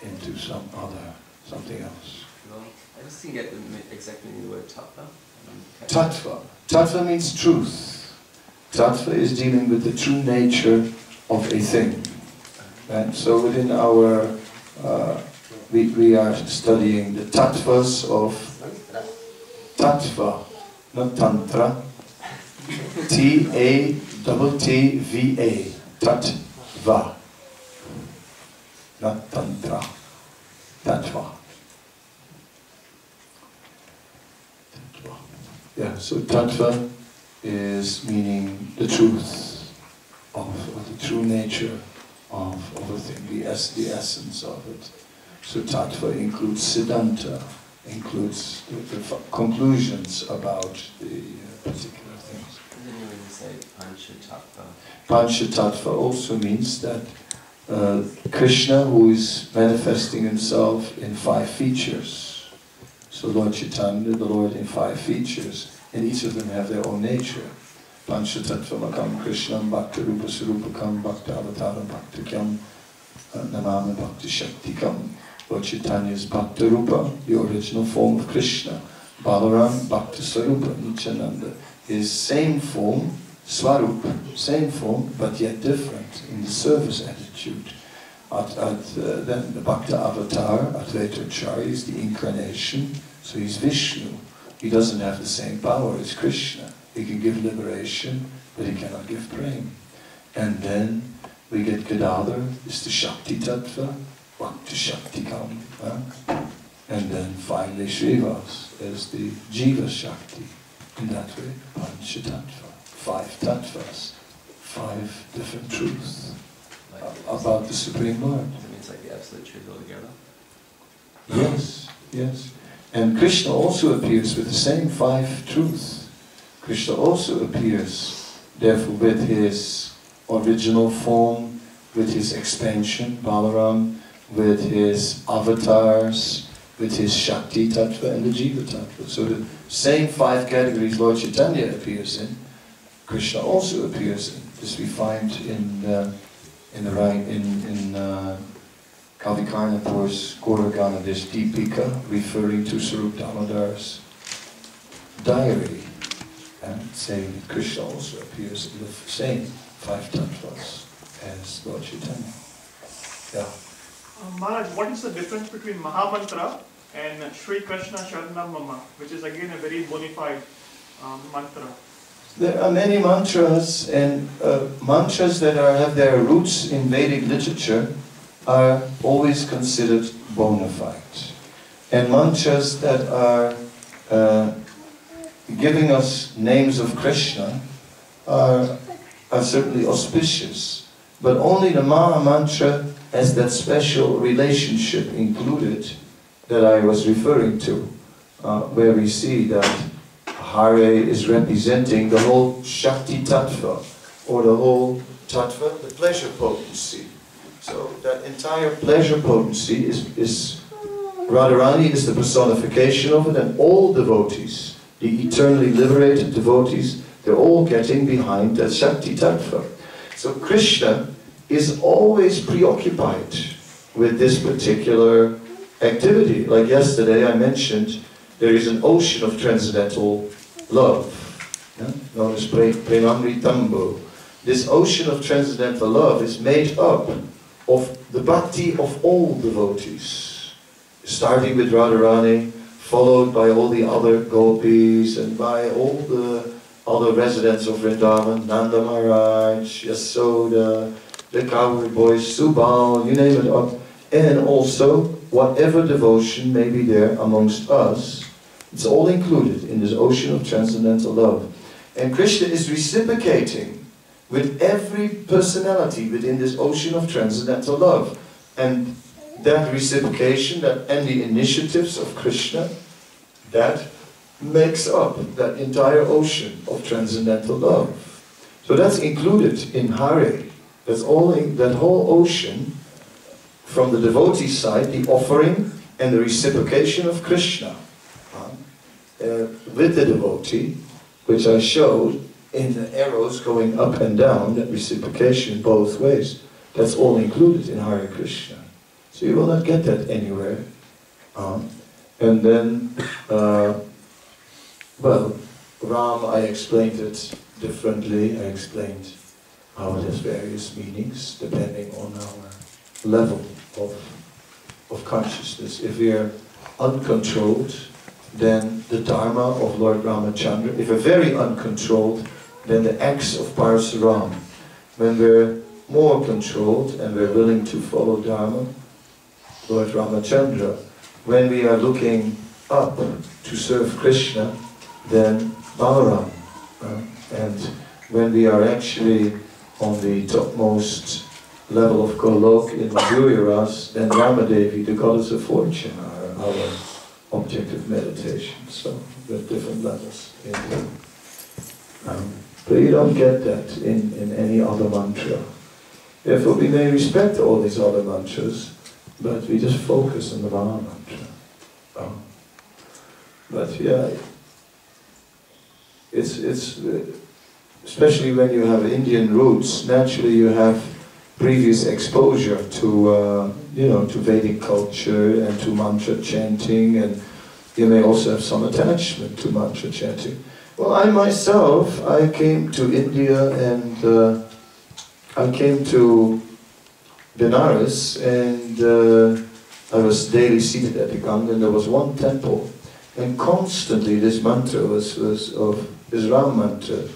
into something else. Well, I just didn't get exactly the word tattva. Tattva. Tattva means truth. Tattva is dealing with the true nature of a thing. And so within our, we are studying the tattvas of tattva, not tantra, T-A-T-T-V-A, tattva, not tantra, tattva. Yeah, so tattva is meaning the truth of the true nature of a thing, the essence of it. So tattva includes siddhanta, includes the conclusions about the particular things. And then when you say panchatattva? Panchatattva also means that Krishna, who is manifesting himself in 5 features. So Lord Chaitanya, the Lord in 5 features, and each of them have their own nature. Panchatattva makam Krishnam bhakta rupa surupakam bhakta avataram bhakta kyam namama bhakta shaktikam. Lord Chaitanya's bhakta rupa, the original form of Krishna. Balaram bhakta sarupa, Nityananda, his same form, swarupa, same form, but yet different in the service attitude. Then the Bhakta Avatar, Advaita Acharya, is the incarnation, so he's Vishnu. He doesn't have the same power as Krishna. He can give liberation, but he cannot give prema. And then we get Gadadhar, is the Shakti Tattva, Bhakti Shakti Kam. And then finally Srivas is the Jiva Shakti. In that way, Pancha Tattva, 5 tattvas, 5 different truths about the Supreme Lord. It means like the absolute truth altogether? Yes, yes. And Krishna also appears with the same 5 truths. Krishna also appears, therefore, with his original form, with his expansion, Balaram, with his avatars, with his Shakti Tattva and the Jiva Tattva. So the same 5 categories Lord Chaitanya appears in, Krishna also appears in. This we find in Kavikarnapur's Gauragana, this Deepika, referring to Sarup Damodar's diary, and saying that Krishna also appears in the same 5 tattvas as Lord Chaitanya. Yeah. Maharaj, what is the difference between Mahamantra and Shri Krishna Sharanam Mama, which is again a very bona fide mantra? There are many mantras, and mantras that have their roots in Vedic literature are always considered bona fide. And mantras that are giving us names of Krishna are certainly auspicious, but only the Maha Mantra has that special relationship included that I was referring to, where we see that Hare is representing the whole Shakti Tattva, or the whole Tattva, the pleasure potency. So that entire pleasure potency is Radharani is the personification of it, and all devotees, the eternally liberated devotees, they're all getting behind that Shakti Tattva. So Krishna is always preoccupied with this particular activity. Like yesterday I mentioned, there is an ocean of transcendental love, known as Premamritambo. This ocean of transcendental love is made up of the bhakti of all devotees, starting with Radharani, followed by all the other gopis and by all the other residents of Vrindavan, Nanda Maharaj, Yasoda, the cowherd boys, Subal, you name it up, and also whatever devotion may be there amongst us. It's all included in this ocean of transcendental love. And Krishna is reciprocating with every personality within this ocean of transcendental love. And that reciprocation, and the initiatives of Krishna, that makes up that entire ocean of transcendental love. So that's included in Hare. That's all in that whole ocean, from the devotee side, the offering and the reciprocation of Krishna with the devotee, which I showed in the arrows going up and down, that reciprocation both ways. That's all included in Hare Krishna. So you will not get that anywhere. And then, well, Ram, I explained it differently. I explained how it has various meanings depending on our level of consciousness. If we are uncontrolled, then the Dharma of Lord Ramachandra. If we're very uncontrolled, then the acts of Parasuram. When we're more controlled and we're willing to follow Dharma, Lord Ramachandra. When we are looking up to serve Krishna, then Balaram. And when we are actually on the topmost level of Golok in Madhurya Ras, then Ramadevi, the goddess of fortune, are our object of meditation. So, there are different levels. But you don't get that in any other mantra. Therefore, we may respect all these other mantras, but we just focus on the Maha mantra. But yeah, it's especially when you have Indian roots, naturally you have previous exposure to to Vedic culture and to mantra chanting, and you may also have some attachment to mantra chanting. Well, I myself, I came to India and I came to Benares, and I was daily seated at the Ganga, and there was one temple, and constantly this mantra was of this Ram mantra.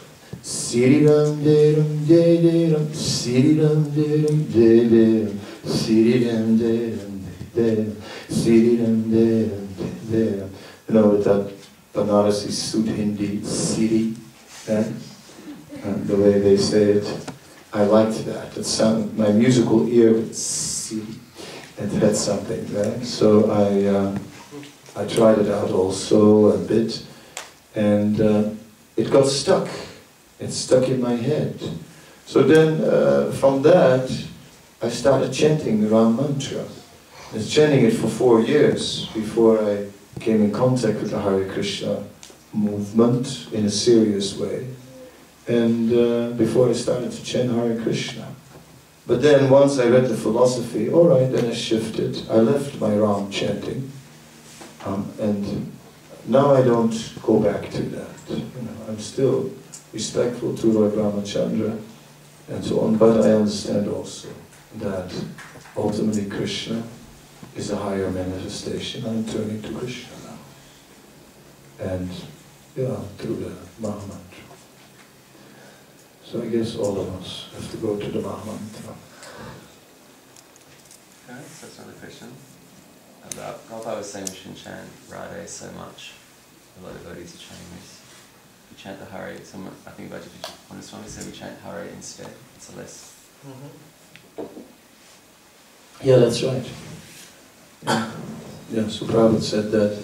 Siri Ram De Ram De De Ram, Siri Ram De Ram De De Ram, Siri Ram De Ram De Ram, Siri Ram De Ram De Ram. You know, with that Banarasi Sud Hindi, Siri, and the way they say it, I liked that. It sounded, my musical ear was Siri. It had something, right? So I tried it out also a bit, and it got stuck. It stuck in my head. So then, from that, I started chanting the Ram mantra. I was chanting it for 4 years before I came in contact with the Hare Krishna movement in a serious way, and before I started to chant Hare Krishna. But then once I read the philosophy, all right, then I shifted. I left my Ram chanting, and now I don't go back to that. I'm still respectful to Lord Ramachandra and so on, but I understand also that ultimately Krishna is a higher manifestation. I'm turning to Krishna now, and through the Maha mantra. So I guess all of us have to go to the Maha mantra. Okay, so that's another question. Prabhupada was saying we shouldn't chant Radhe so much. A lot of devotees are chanting this. We chant the Hare. Someone, I think Kadamba Kanana Swami said we chant Hare instead. It's a less. Yeah, that's right. Yeah, so Prabhupada said that.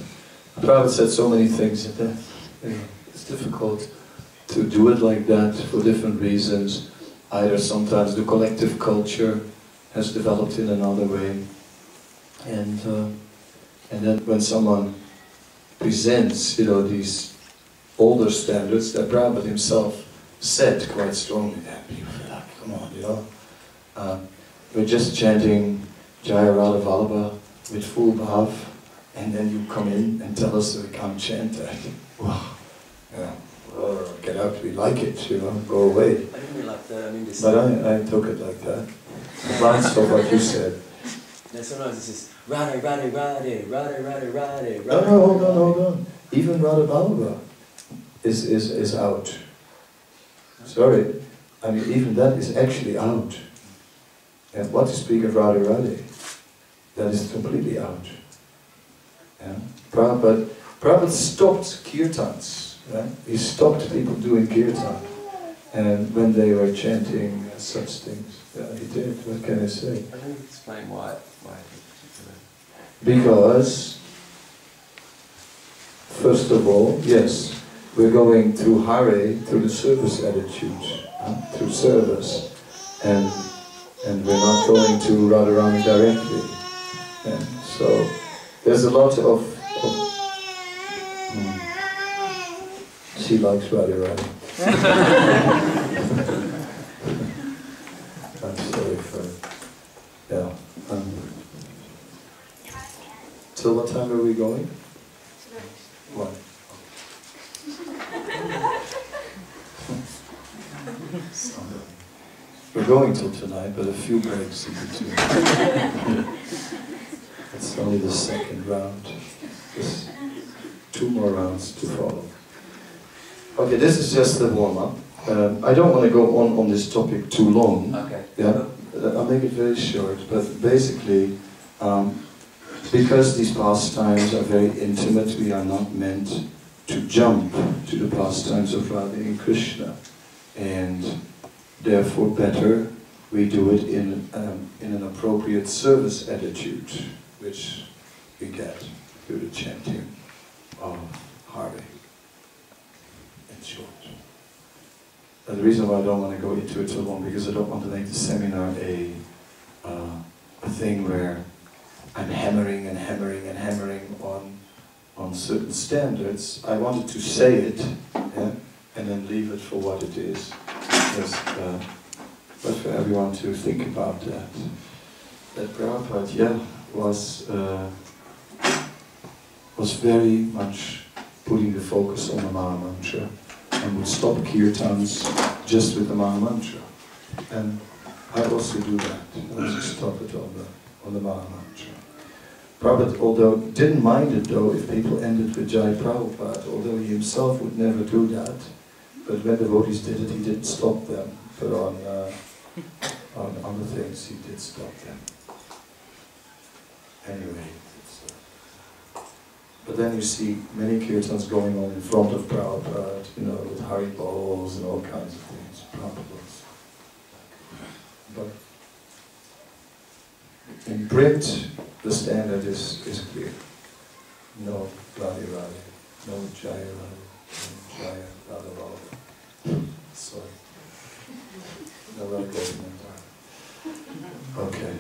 Prabhupada said so many things that it's difficult to do it like that for different reasons. Either sometimes the collective culture has developed in another way, and then when someone presents, these older standards that Prabhupada himself said quite strongly, people feel like, come on, we're just chanting Jaya Radha Vallabha with full bhav, and then you come in and tell us that we can't chant that. Wow, get out, we like it, go away. I didn't really like that. I mean, this. But I took it like that. Lines of what you said. Yeah, sometimes it's just Radhe, Radhe, Radhe, Radhe, Radhe, Radhe. No, hold on. Even Radha Vallabha is out. Sorry, I mean even that is actually out. And what to speak of Radhe Radhe, that is completely out. Yeah? Prabhupada stopped kirtans. Right? He stopped people doing kirtan, and when they were chanting such things, he did. What can I say? I don't explain why Because, first of all, yes, we're going through Hare, through the service attitude, through service, and we're not going to Radharani directly. And so there's a lot of she likes Radharani. I'm sorry for till what time are we going? What? We're going till tonight, but a few breaks in between. It's only the second round. There's 2 more rounds to follow. Okay, this is just the warm-up. I don't want to go on this topic too long. Okay. Yeah, I'll make it very short. But basically, because these pastimes are very intimate, we are not meant to jump to the pastimes of Radha and Krishna, and therefore better we do it in an appropriate service attitude, which we get through the chanting of Hare, in short. And the reason why I don't want to go into it so long, because I don't want to make the seminar a thing where I'm hammering and hammering and hammering on certain standards. I wanted to say it, yeah, and then leave it for what it is. But for everyone to think about that. That Prabhupada, yeah, was very much putting the focus on the Maha Mantra, and would stop kirtans just with the Maha Mantra. And I also do that. I also stop it on the Maha Mantra. Prabhupada, although didn't mind it though if people ended with Jai Prabhupada, although he himself would never do that. But when devotees did it, he didn't stop them. But on other things, he did stop them. Anyway, but then you see many kirtans going on in front of Prabhupada, you know, with Hari Bols and all kinds of things. Prabhupada. But in print, the standard is clear. No Radhe Radhe, no Jaya Radhe, no Jaya Radha Radha. Sorry. No Radha Govinda. Okay.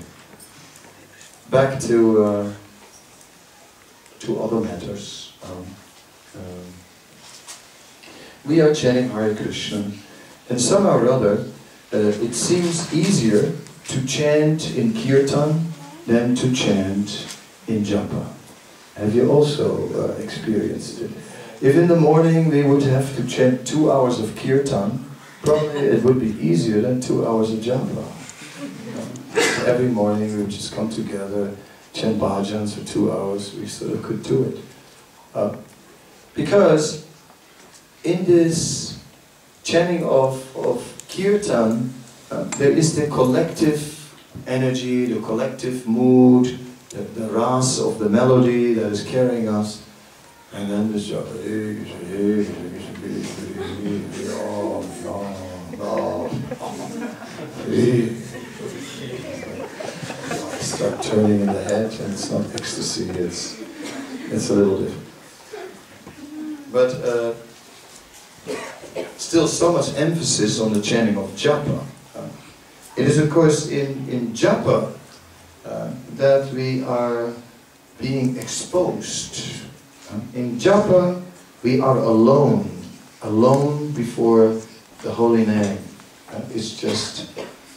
Back to other matters. We are chanting Hare Krishna, and somehow or other, it seems easier to chant in kirtan than to chant in japa. Have you also experienced it? If in the morning we would have to chant 2 hours of kirtan, probably it would be easier than 2 hours of japa. Every morning we would just come together, chant bhajans for 2 hours, we sort of could do it. Because in this chanting of kirtan, there is the collective energy, the collective mood, the ras of the melody that is carrying us, and then the start turning in the head, and it's not ecstasy, it's a little different. But still so much emphasis on the chanting of japa. It is of course in japa that we are being exposed. In japa we are alone before the holy name. It's just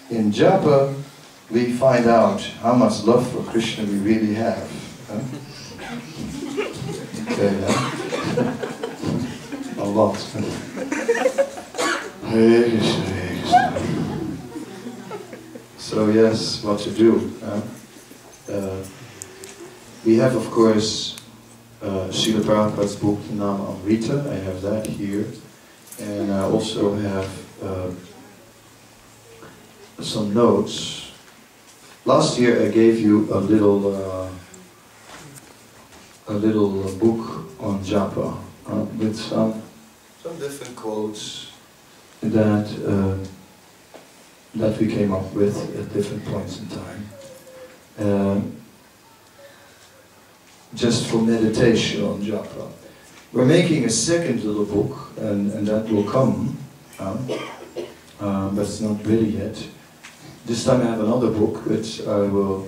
in japa we find out how much love for Krishna we really have. Okay, a lot. Hare Krishna, Hare Krishna. So yes, what to do? We have, of course, Srila Prabhupada's book, Nama Amrita. I have that here, and I also have some notes. Last year I gave you a little book on japa with some different quotes that we came up with at different points in time, just for meditation on japa. We're making a second little book, and that will come, but it's not ready yet. This time I have another book which I will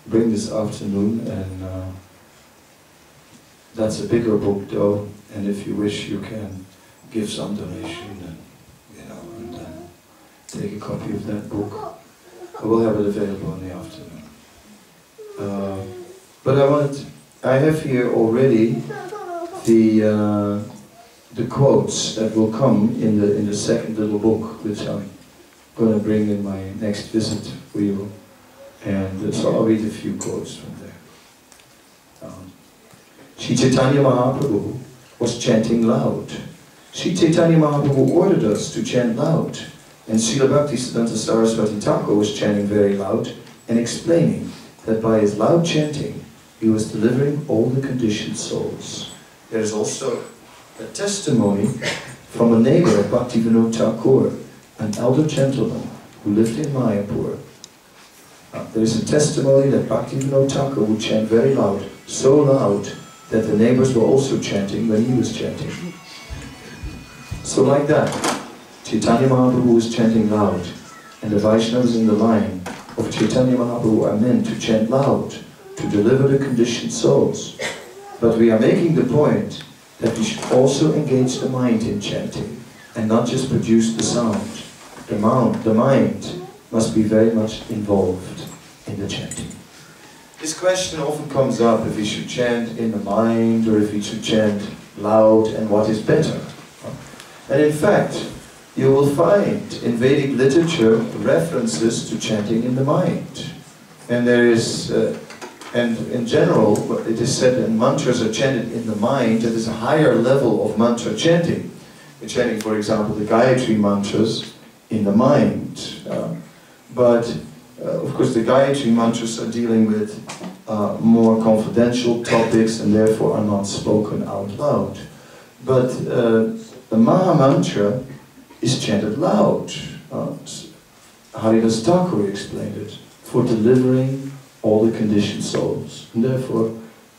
bring this afternoon, and that's a bigger book though, and if you wish you can give some donation, and take a copy of that book. I will have it available in the afternoon. But I have here already the quotes that will come in the second little book, which I'm going to bring in my next visit for you. And so I'll read a few quotes from there. Sri Chaitanya Mahaprabhu was chanting loud. Sri Chaitanya Mahaprabhu ordered us to chant loud. And Srila Bhaktisiddhanta Saraswati Thakur was chanting very loud and explaining that by his loud chanting, he was delivering all the conditioned souls. There is also a testimony from a neighbor of Bhaktivinoda Thakur, an elder gentleman who lived in Mayapur. There is a testimony that Bhaktivinoda Thakur would chant very loud, so loud that the neighbors were also chanting when he was chanting. So like that, Chaitanya Mahaprabhu was chanting loud, and the Vaishnavas in the line of Chaitanya Mahaprabhu are meant to chant loud, to deliver the conditioned souls. But we are making the point that we should also engage the mind in chanting, and not just produce the sound. The mind must be very much involved in the chanting. This question often comes up, if we should chant in the mind, or if we should chant loud, and what is better. And in fact, you will find in Vedic literature references to chanting in the mind. And there is, and in general, it is said that mantras are chanted in the mind. That is a higher level of mantra chanting. We're chanting, for example, the Gayatri mantras in the mind. Of course, the Gayatri mantras are dealing with more confidential topics and therefore are not spoken out loud. But the Maha Mantra is chanted loud. Haridas Thakur explained it, for delivering all the conditioned souls. And therefore,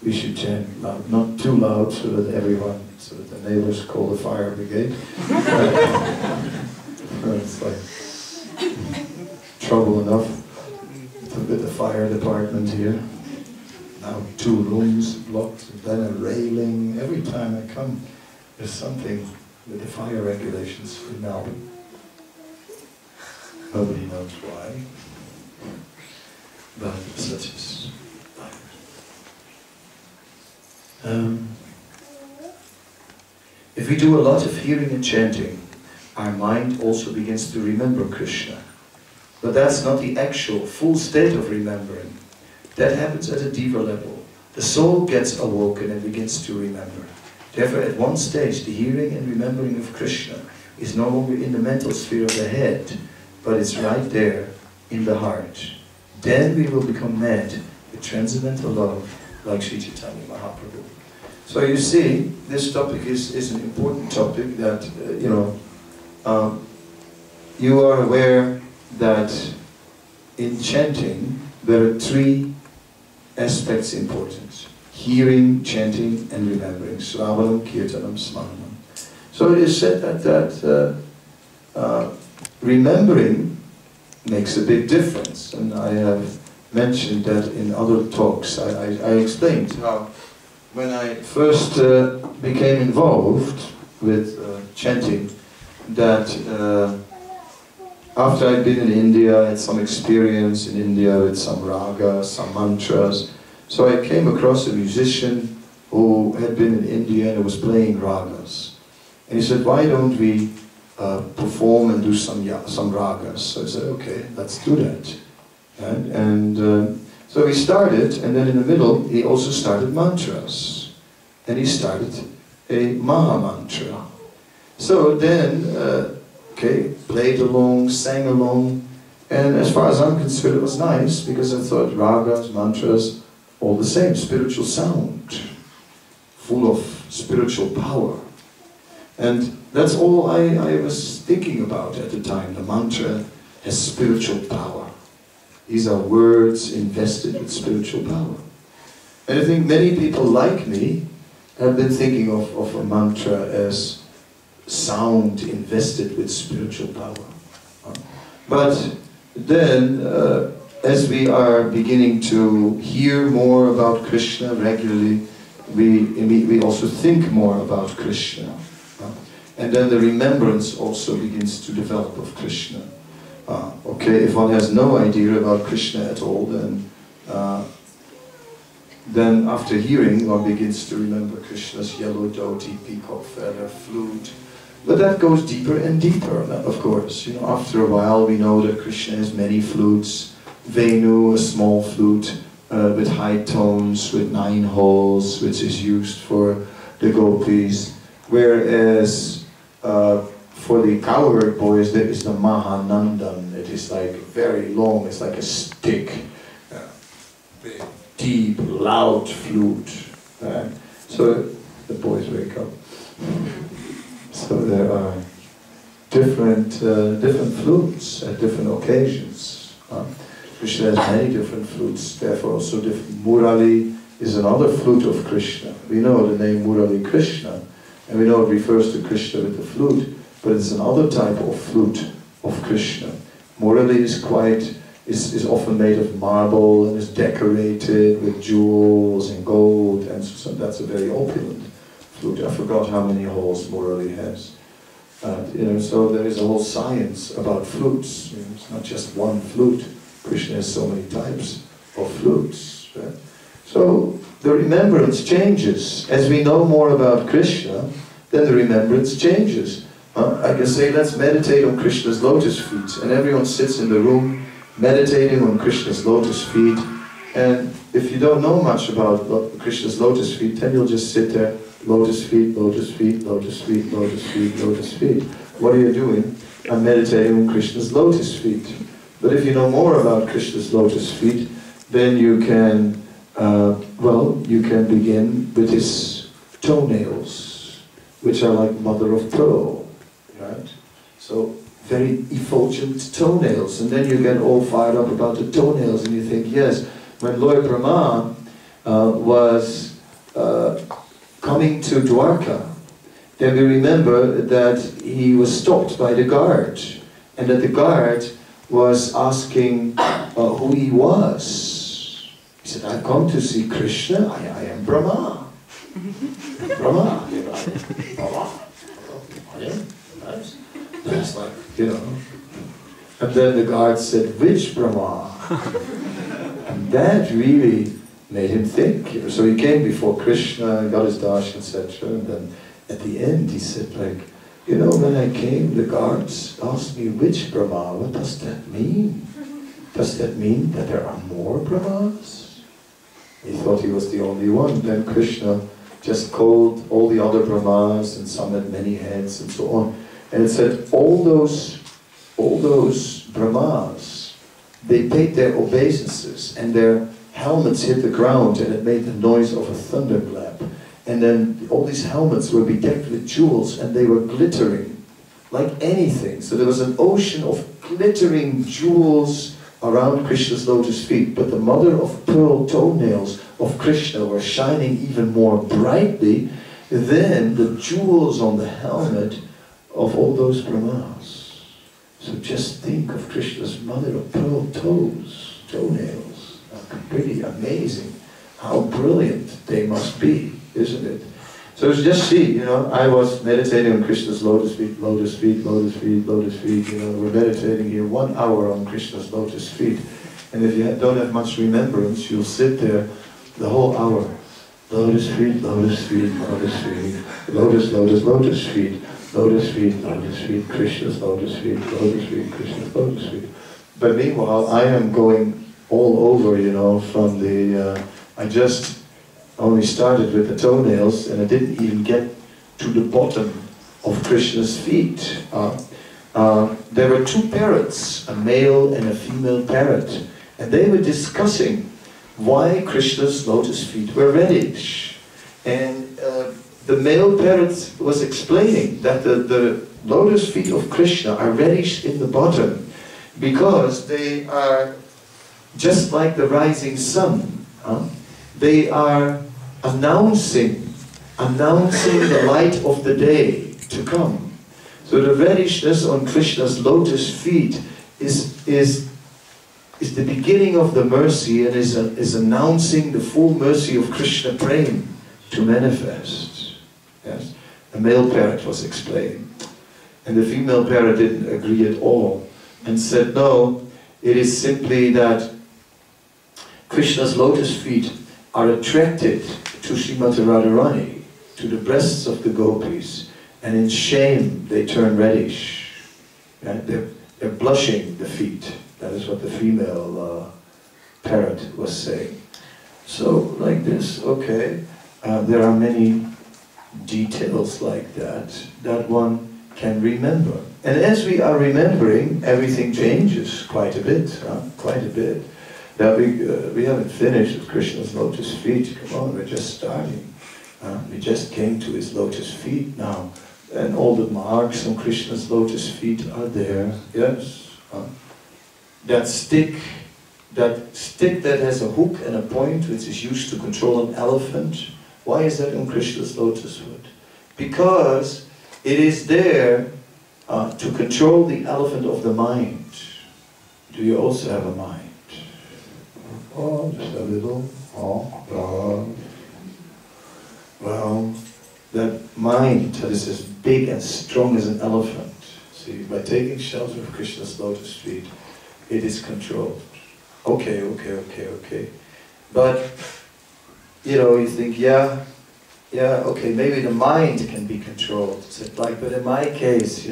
we should chant loud, not too loud so that the neighbors call the fire brigade. It's like trouble enough with the fire department here. Now 2 rooms blocked, and then a railing. Every time I come, there's something with the fire regulations in Melbourne. Nobody knows why, but such is life. If we do a lot of hearing and chanting, our mind also begins to remember Krishna. But that's not the actual full state of remembering. That happens at a deeper level. The soul gets awoken and begins to remember. Therefore, at one stage, the hearing and remembering of Krishna is no longer in the mental sphere of the head, but it's right there in the heart. Then we will become mad with transcendental love, like Sri Chaitanya Mahaprabhu. So you see, this topic is an important topic that, you are aware that in chanting, there are 3 aspects important. Hearing, chanting, and remembering. Sravanam, Kirtanam, Smaranam. So it is said that remembering makes a big difference. And I have mentioned that in other talks. I explained how when I first became involved with chanting, that after I'd been in India, I had some experience in India with some ragas, some mantras. So I came across a musician who had been in India and was playing ragas. And he said, why don't we perform and do some ragas? So I said, okay, let's do that. And so we started, and then in the middle, he also started mantras. And he started a Maha Mantra. So then, played along, sang along, and as far as I'm concerned, it was nice, because I thought ragas, mantras, all the same, spiritual sound, full of spiritual power. And that's all I was thinking about at the time. The mantra has spiritual power. These are words invested with spiritual power. And I think many people like me have been thinking of a mantra as sound invested with spiritual power. But then, as we are beginning to hear more about Krishna regularly, we also think more about Krishna. And then the remembrance also begins to develop of Krishna. If one has no idea about Krishna at all, then after hearing, one begins to remember Krishna's yellow dhoti, peacock feather, flute, But that goes deeper and deeper, of course. You know, after a while we know that Krishna has many flutes. Venu, a small flute with high tones, with 9 holes, which is used for the gopis. Whereas for the cowherd boys there is the Mahanandan. It is like very long, it's like a stick. Big, deep, loud flute. So the boys wake up. So there are different flutes at different occasions. Krishna has many different flutes, therefore also different. Murali is another flute of Krishna. We know the name Murali Krishna, and we know it refers to Krishna with the flute, but it's another type of flute of Krishna. Murali is often made of marble and is decorated with jewels and gold, and so that's a very opulent flute. I forgot how many holes Murali has. You know, so there is a whole science about flutes. You know, it's not just one flute. Krishna has so many types of flutes. Right? So the remembrance changes. As we know more about Krishna, then the remembrance changes. I can say, let's meditate on Krishna's lotus feet, and everyone sits in the room meditating on Krishna's lotus feet. And if you don't know much about Krishna's lotus feet, then you'll just sit there, lotus feet, lotus feet, lotus feet, lotus feet, lotus feet. What are you doing? I'm meditating on Krishna's lotus feet. But if you know more about Krishna's lotus feet, then you can, you can begin with his toenails, which are like mother of pearl, right? So very effulgent toenails, and then you get all fired up about the toenails, and you think, yes, when Lord Brahma was coming to Dwarka, then we remember that he was stopped by the guard, and that the guard was asking who he was. He said, I've come to see Krishna, I am Brahma. Brahma, you know, Brahma. I am, nice. That's like, you know. And then the guard said, which Brahma? And that really made him think. You know. So he came before Krishna, got his darshan, etc. And then at the end he said, like, you know, when I came, the guards asked me, which Brahma? What does that mean? Does that mean that there are more Brahmas? He thought he was the only one. Then Krishna just called all the other Brahmas, and some had many heads and so on. And it said all those Brahmas, they paid their obeisances, and their helmets hit the ground, and it made the noise of a thunderclap. And then all these helmets were bedecked with jewels, and they were glittering like anything. So there was an ocean of glittering jewels around Krishna's lotus feet, but the mother of pearl toenails of Krishna were shining even more brightly than the jewels on the helmet of all those Brahmas. So just think of Krishna's mother of pearl toenails. Pretty amazing. How brilliant they must be, isn't it? So just see, you know, I was meditating on Krishna's lotus feet, lotus feet, lotus feet, lotus feet. You know, we're meditating here 1 hour on Krishna's lotus feet. And if you don't have much remembrance, you'll sit there the whole hour. Lotus feet, lotus feet, lotus feet, lotus, lotus, lotus feet, lotus feet, lotus feet, Krishna's lotus feet, lotus feet, Krishna's lotus feet. But meanwhile, I am going all over, you know, from the, I just only started with the toenails, and I didn't even get to the bottom of Krishna's feet. There were 2 parrots, a male and a female parrot, and they were discussing why Krishna's lotus feet were reddish. And the male parrot was explaining that the lotus feet of Krishna are reddish in the bottom because they are just like the rising sun. They are announcing the light of the day to come. So the reddishness on Krishna's lotus feet is the beginning of the mercy, and is announcing the full mercy of Krishna Prem to manifest. Yes, the male parrot was explaining, and the female parrot didn't agree at all, and said, no, it is simply that Krishna's lotus feet are attracted to Srimati Radharani, to the breasts of the gopis, And in shame, they turn reddish. Right? They're blushing the feet. That is what the female parrot was saying. So, like this, okay, there are many details like that one can remember. And as we are remembering, everything changes quite a bit, quite a bit. Now we haven't finished with Krishna's lotus feet. Come on, we're just starting. We just came to his lotus feet now. And all the marks on Krishna's lotus feet are there, yes. That stick that has a hook and a point, which is used to control an elephant, why is that on Krishna's lotus foot? Because it is there to control the elephant of the mind. Do you also have a mind? Oh, just a little. Oh. Well, that mind that is as big and strong as an elephant. See, by taking shelter of Krishna's lotus feet, it is controlled. Okay. But, you think, yeah, okay, maybe the mind can be controlled. But in my case,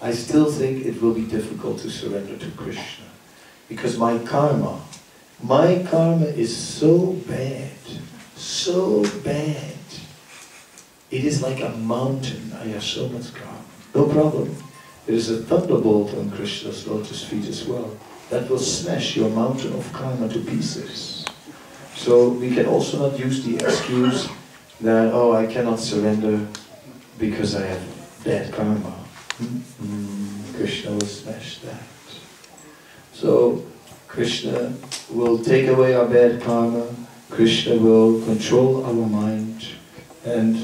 I still think it will be difficult to surrender to Krishna. Because my karma is so bad. It is like a mountain. I have so much karma. No problem. There is a thunderbolt on Krishna's lotus feet as well. That will smash your mountain of karma to pieces. So we can also not use the excuse that, oh, I cannot surrender because I have bad karma. Krishna will smash that. So Krishna will take away our bad karma. Krishna will control our mind. And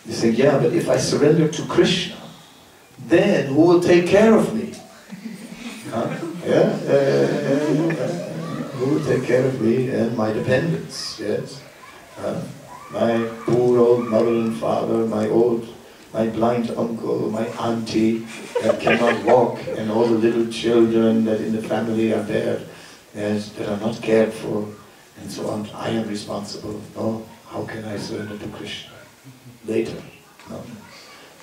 you think, yeah, but if I surrender to Krishna, then who will take care of me? Who will take care of me and my dependents? Yes, my poor old mother and father, my blind uncle, my auntie that cannot walk, and all the little children that in the family are there, yes, that are not cared for, and so on. I am responsible. No, how can I surrender to Krishna? Later.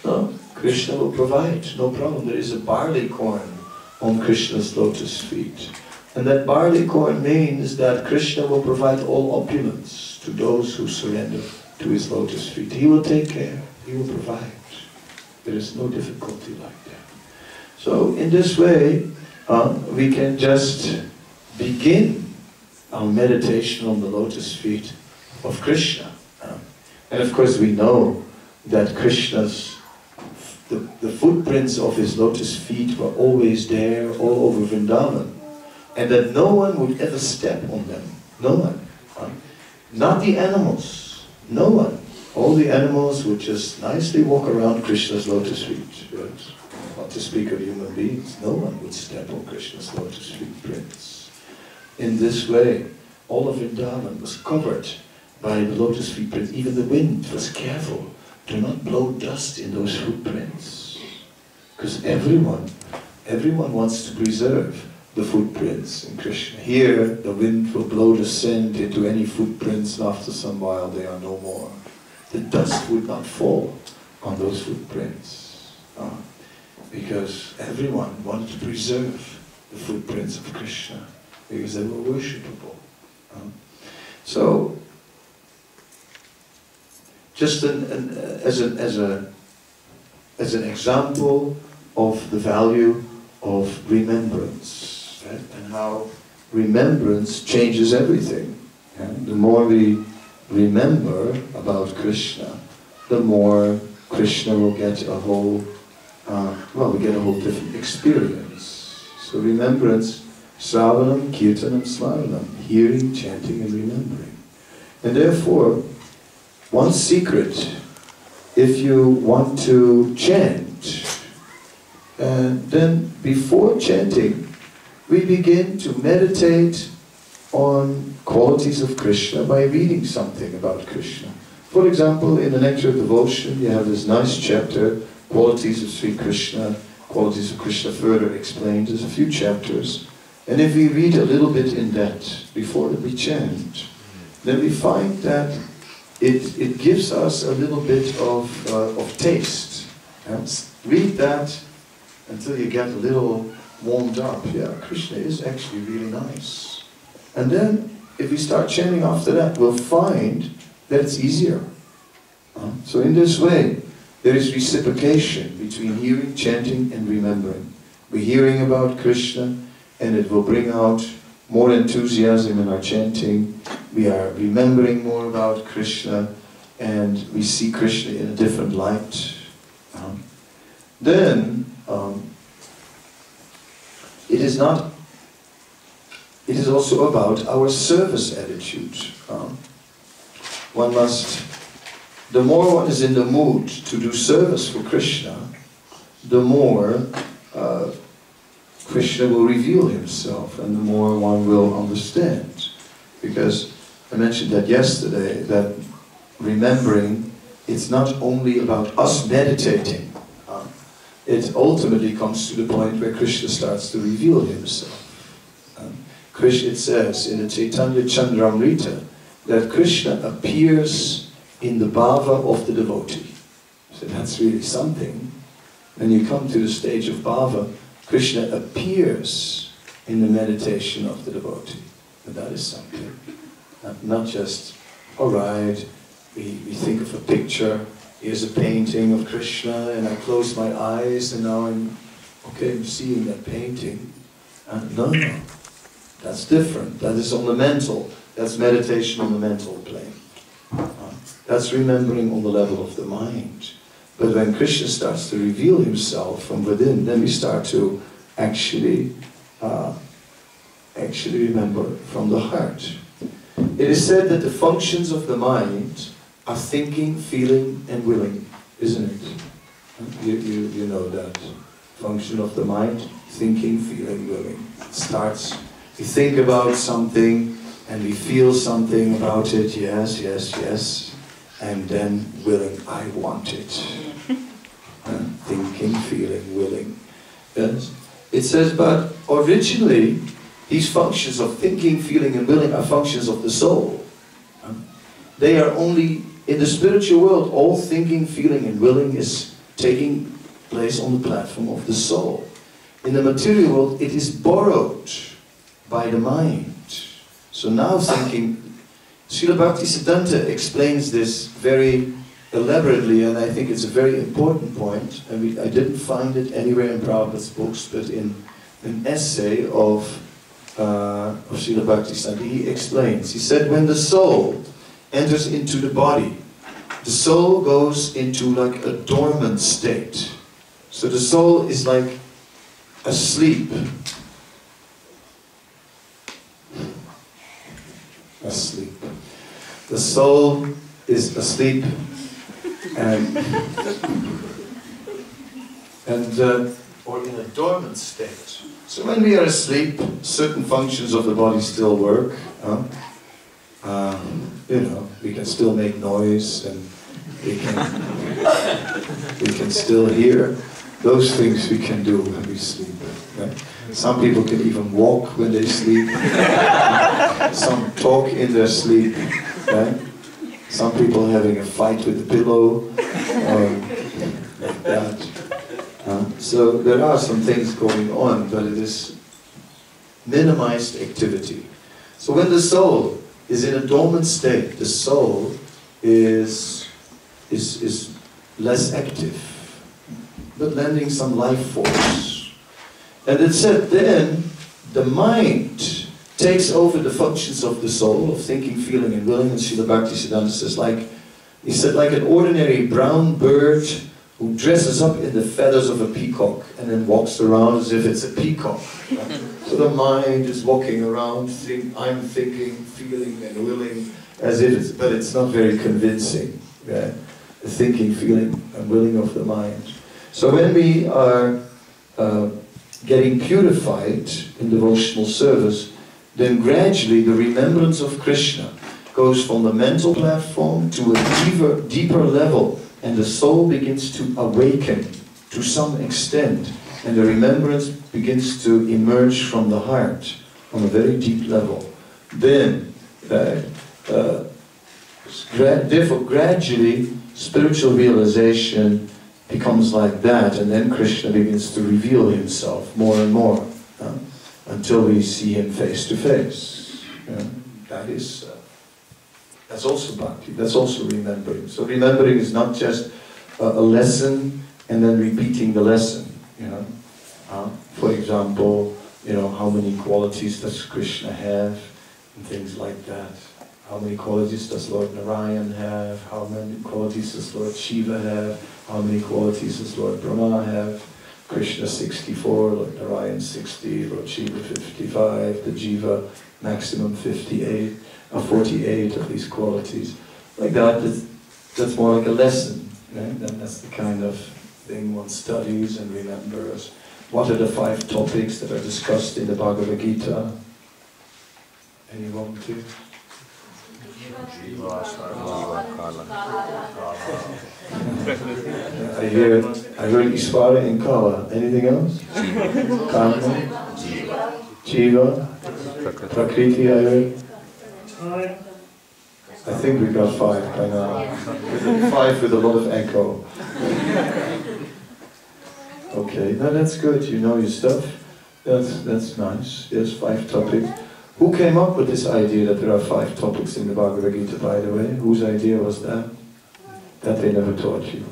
No, Krishna will provide, no problem. There is a barley corn on Krishna's lotus feet. And that barley corn means that Krishna will provide all opulence to those who surrender to his lotus feet. He will take care, he will provide. There is no difficulty like that. So in this way, we can just begin our meditation on the lotus feet of Krishna. And of course we know that Krishna's, the footprints of his lotus feet were always there all over Vrindavan. And that no one would ever step on them. No one. Not the animals. No one. All the animals would just nicely walk around Krishna's lotus feet. Yes. Not to speak of human beings. No one would step on Krishna's lotus feet prints. In this way, all of Vrindavan was covered by the lotus feet prints. Even the wind was careful to not blow dust in those footprints. Because everyone wants to preserve the footprints in Krishna. Here, the wind will blow the sand into any footprints, and after some while they are no more. The dust would not fall on those footprints. Because everyone wanted to preserve the footprints of Krishna, because they were worshipable. So, just as an example of the value of remembrance, right? And how remembrance changes everything. Yeah? The more we remember about Krishna, the more Krishna will get a whole, we get a whole different experience. So remembrance, Sravanam, Kirtanam, Smaranam, hearing, chanting and remembering. And therefore, one secret, if you want to chant, then before chanting, we begin to meditate on qualities of Krishna by reading something about Krishna. For example, in the Nectar of Devotion, you have this nice chapter, Qualities of Sri Krishna, Qualities of Krishna further explained. There's a few chapters. And if we read a little bit in that before we chant, then we find that it gives us a little bit of taste Read that until you get a little warmed up. Yeah, Krishna is actually really nice. And then, if we start chanting after that, we'll find that it's easier. So in this way, there is reciprocation between hearing, chanting, and remembering. We're hearing about Krishna, and it will bring out more enthusiasm in our chanting. We are remembering more about Krishna, and we see Krishna in a different light. Then, it is also about our service attitude. The more one is in the mood to do service for Krishna, the more Krishna will reveal himself, and the more one will understand. Because I mentioned that yesterday, that remembering, it's not only about us meditating. It ultimately comes to the point where Krishna starts to reveal himself. Krishna, it says in the Chaitanya Chandramrita, that Krishna appears in the bhava of the devotee. So that's really something. When you come to the stage of bhava, Krishna appears in the meditation of the devotee. And that is something. Not just, alright, we think of a picture, here's a painting of Krishna, and I close my eyes, and now I'm seeing that painting. No, that's different. That is on the mental. That's meditation on the mental plane. That's remembering on the level of the mind. But when Krishna starts to reveal himself from within, then we start to actually remember from the heart. It is said that the functions of the mind are thinking, feeling, and willing, isn't it? You know that. Function of the mind, thinking, feeling, willing. It starts, we think about something, and we feel something about it, yes, yes, yes, and then willing, I want it. Thinking, feeling, willing. Yes? It says, but originally, these functions of thinking, feeling, and willing are functions of the soul. They are only, in the spiritual world, all thinking, feeling, and willing is taking place on the platform of the soul. In the material world, it is borrowed by the mind. So now thinking, Srila Bhaktisiddhanta explains this very elaborately, and I think it's a very important point, and I didn't find it anywhere in Prabhupada's books, but in an essay of Srila Bhaktisiddhanta, he explains. He said, when the soul enters into the body, the soul goes into like a dormant state. So the soul is like asleep. Asleep. The soul is asleep or in a dormant state. So when we are asleep, certain functions of the body still work. We can still make noise, and we can still hear. Those things we can do when we sleep. Right? Some people can even walk when they sleep. Some talk in their sleep. Right? Some people having a fight with a pillow. Like that. So there are some things going on, but it is minimized activity. So when the soul is in a dormant state, the soul is less active, but lending some life force. And it said then, the mind takes over the functions of the soul, of thinking, feeling, and willing. And Srila Bhaktisiddhanta says, he said, like an ordinary brown bird who dresses up in the feathers of a peacock and then walks around as if it's a peacock. Right? So the mind is walking around, I'm thinking, feeling, and willing, as if it's, but it's not very convincing. Right? The thinking, feeling, and willing of the mind. So when we are getting purified in devotional service, then gradually the remembrance of Krishna goes from the mental platform to a deeper level, and the soul begins to awaken to some extent, and the remembrance begins to emerge from the heart on a very deep level. Then, therefore gradually, spiritual realization becomes like that, and then Krishna begins to reveal himself more and more, until we see him face to face. That's also bhakti, that's also remembering. So remembering is not just a lesson and then repeating the lesson, For example, how many qualities does Krishna have, and things like that. How many qualities does Lord Narayan have? How many qualities does Lord Shiva have? How many qualities does Lord Brahma have? Krishna 64, Lord Narayan 60, Lord Shiva 55, the Jiva maximum 48 of these qualities. Like that, that's more like a lesson. Right? And that's the kind of thing one studies and remembers. What are the 5 topics that are discussed in the Bhagavad Gita? Anyone to? I heard Isvara and Kala. Anything else? Karma? Jiva? Prakriti, I heard? I think we got 5 by now. 5 with a lot of echo. Okay, no, that's good. You know your stuff. That's nice. Yes, 5 topics. Who came up with this idea that there are 5 topics in the Bhagavad Gita, by the way? Whose idea was that? That they never taught you.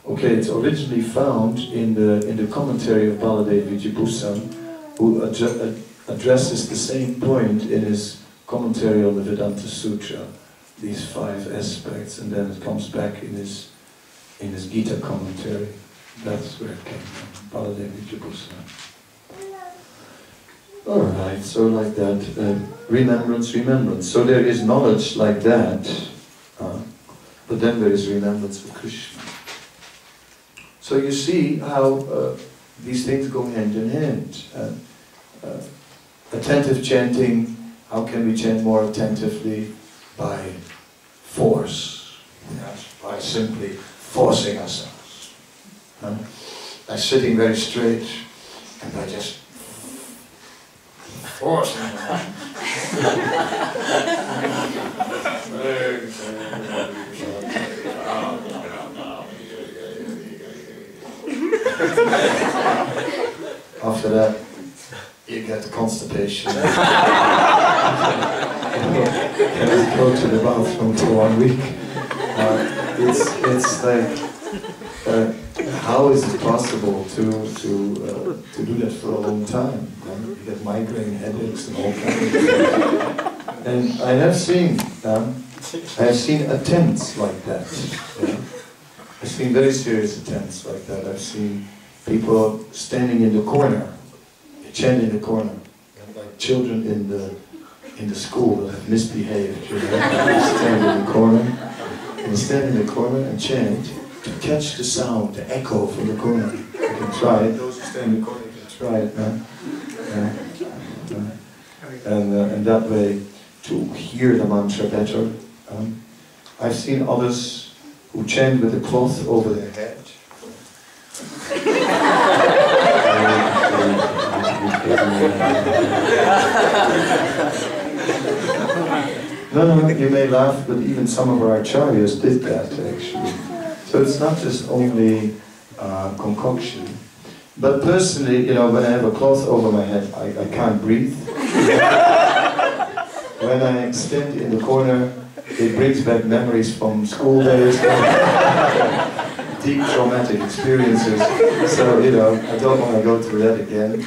Okay, it's originally found in the commentary of Baladev Vijayabhusan, who addresses the same point in his commentary on the Vedanta Sutra, these 5 aspects, and then it comes back in his Gita commentary. That's where it came from, Baladev Vijayabhusan. Alright, so like that, remembrance. So there is knowledge like that, but then there is remembrance of Krishna. So you see how these things go hand in hand. Attentive chanting, how can we chant more attentively? By force, by simply forcing ourselves. By sitting very straight and by just forcing After that, you get constipation. Can't go to the bathroom for 1 week. It's like, how is it possible to do that for a long time? You get migraine headaches and all kinds of things. And I have seen attempts like that. I've seen very serious attempts like that. I've seen people standing in the corner, chant in the corner, like children in the school that have misbehaved. Stand in the corner, and stand in the corner and chant to catch the sound, the echo from the corner. You can try it. Those who stand in the corner, you can try it, man. And that way to hear the mantra better. I've seen others who chant with a cloth over their head. No, you may laugh, but even some of our acharyas did that actually. So it's not just only concoction. But personally, when I have a cloth over my head, I can't breathe. When I stand in the corner, it brings back memories from school days, deep traumatic experiences. So, I don't want to go through that again.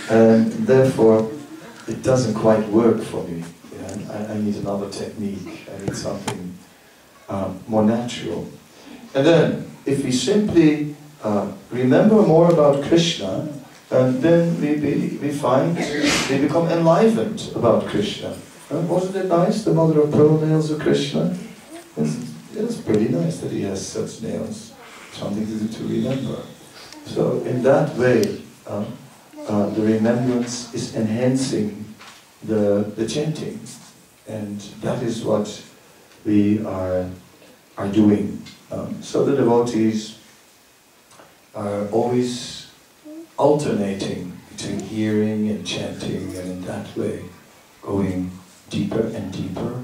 And therefore, it doesn't quite work for me. I need another technique. I need something more natural. And then, if we simply remember more about Krishna, then we find we become enlivened about Krishna. Wasn't it nice, the mother of pearl nails of Krishna? It's pretty nice that he has such nails, something to remember. So in that way, the remembrance is enhancing the chanting, and that is what we are doing. So the devotees are always alternating between hearing and chanting, and in that way going deeper and deeper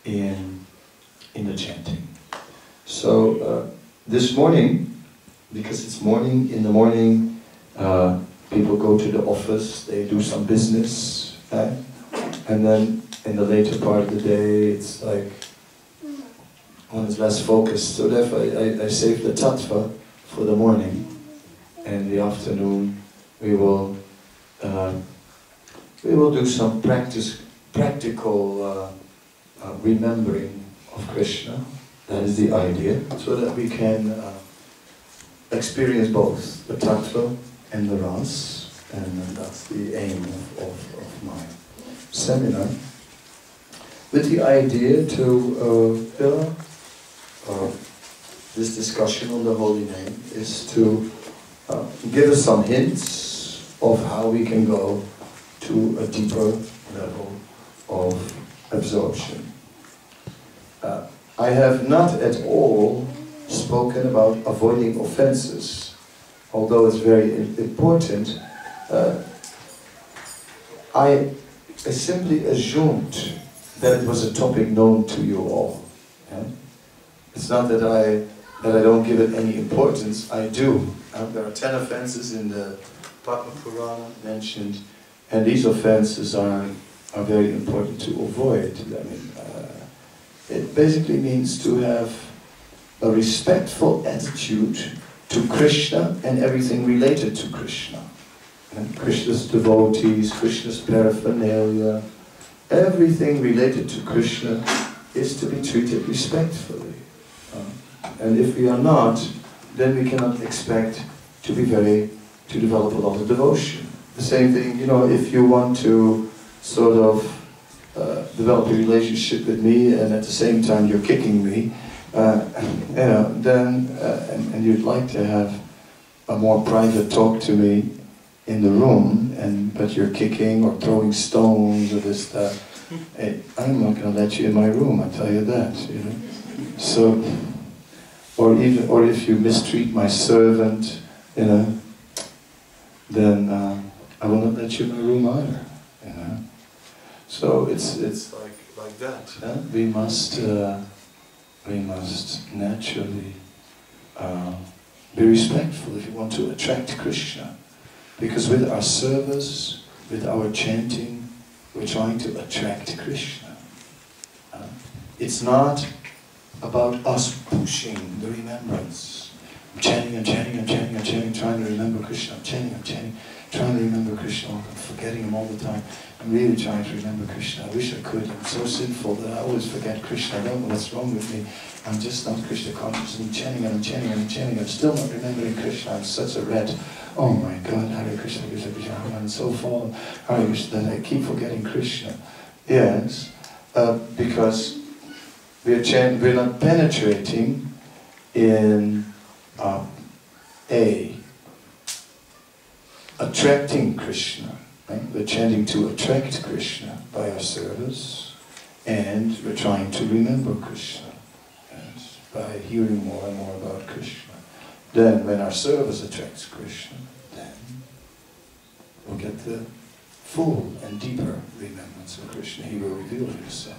in the chanting. So this morning, because it's morning, in the morning, people go to the office, they do some business, right? And then in the later part of the day, it's like one is less focused. So therefore, I save the tattva for the morning, and in the afternoon we will do some practical remembering of Krishna. That is the idea, so that we can experience both the tattva and the ras, and that's the aim of my seminar. With the idea to this discussion on the holy name is to give us some hints of how we can go to a deeper level of absorption. I have not at all spoken about avoiding offenses, although it's very important. I simply assumed that it was a topic known to you all. Yeah? It's not that I don't give it any importance. I do. There are 10 offenses in the Padma Purana mentioned, and these offenses are very important to avoid. I mean, it basically means to have a respectful attitude to Krishna and everything related to Krishna. And Krishna's devotees, Krishna's paraphernalia, everything related to Krishna is to be treated respectfully. And if we are not, then we cannot expect to develop a lot of devotion. The same thing, you know, if you want to sort of develop a relationship with me and at the same time you're kicking me, you know, then, and you'd like to have a more private talk to me in the room, but you're kicking or throwing stones or this, that, hey, I'm not going to let you in my room, I tell you that, you know. So, or if you mistreat my servant, you know, then I will not let you in my room either, you know. So it's like that. Yeah? We must naturally be respectful if you want to attract Krishna, because with our service, with our chanting, we're trying to attract Krishna. It's not about us pushing the remembrance. I'm chanting and chanting and chanting and chanting, trying to remember Krishna. I'm chanting and chanting, trying to remember Krishna. I'm forgetting him all the time. I'm really trying to remember Krishna. I wish I could. I'm so sinful that I always forget Krishna. I don't know what's wrong with me. I'm just not Krishna conscious. I'm chanting and I'm chanting and I'm chanting. I'm still not remembering Krishna. I'm such a rat. Oh my God, Hare Krishna, Krishna Krishna. I'm so fallen. Hare Krishna, that I keep forgetting Krishna. Yes, because we're not penetrating in attracting Krishna. Right? We're chanting to attract Krishna by our service, and we're trying to remember Krishna, yes, by hearing more and more about Krishna. Then, when our service attracts Krishna, then we'll get the full and deeper remembrance of Krishna. He will reveal himself.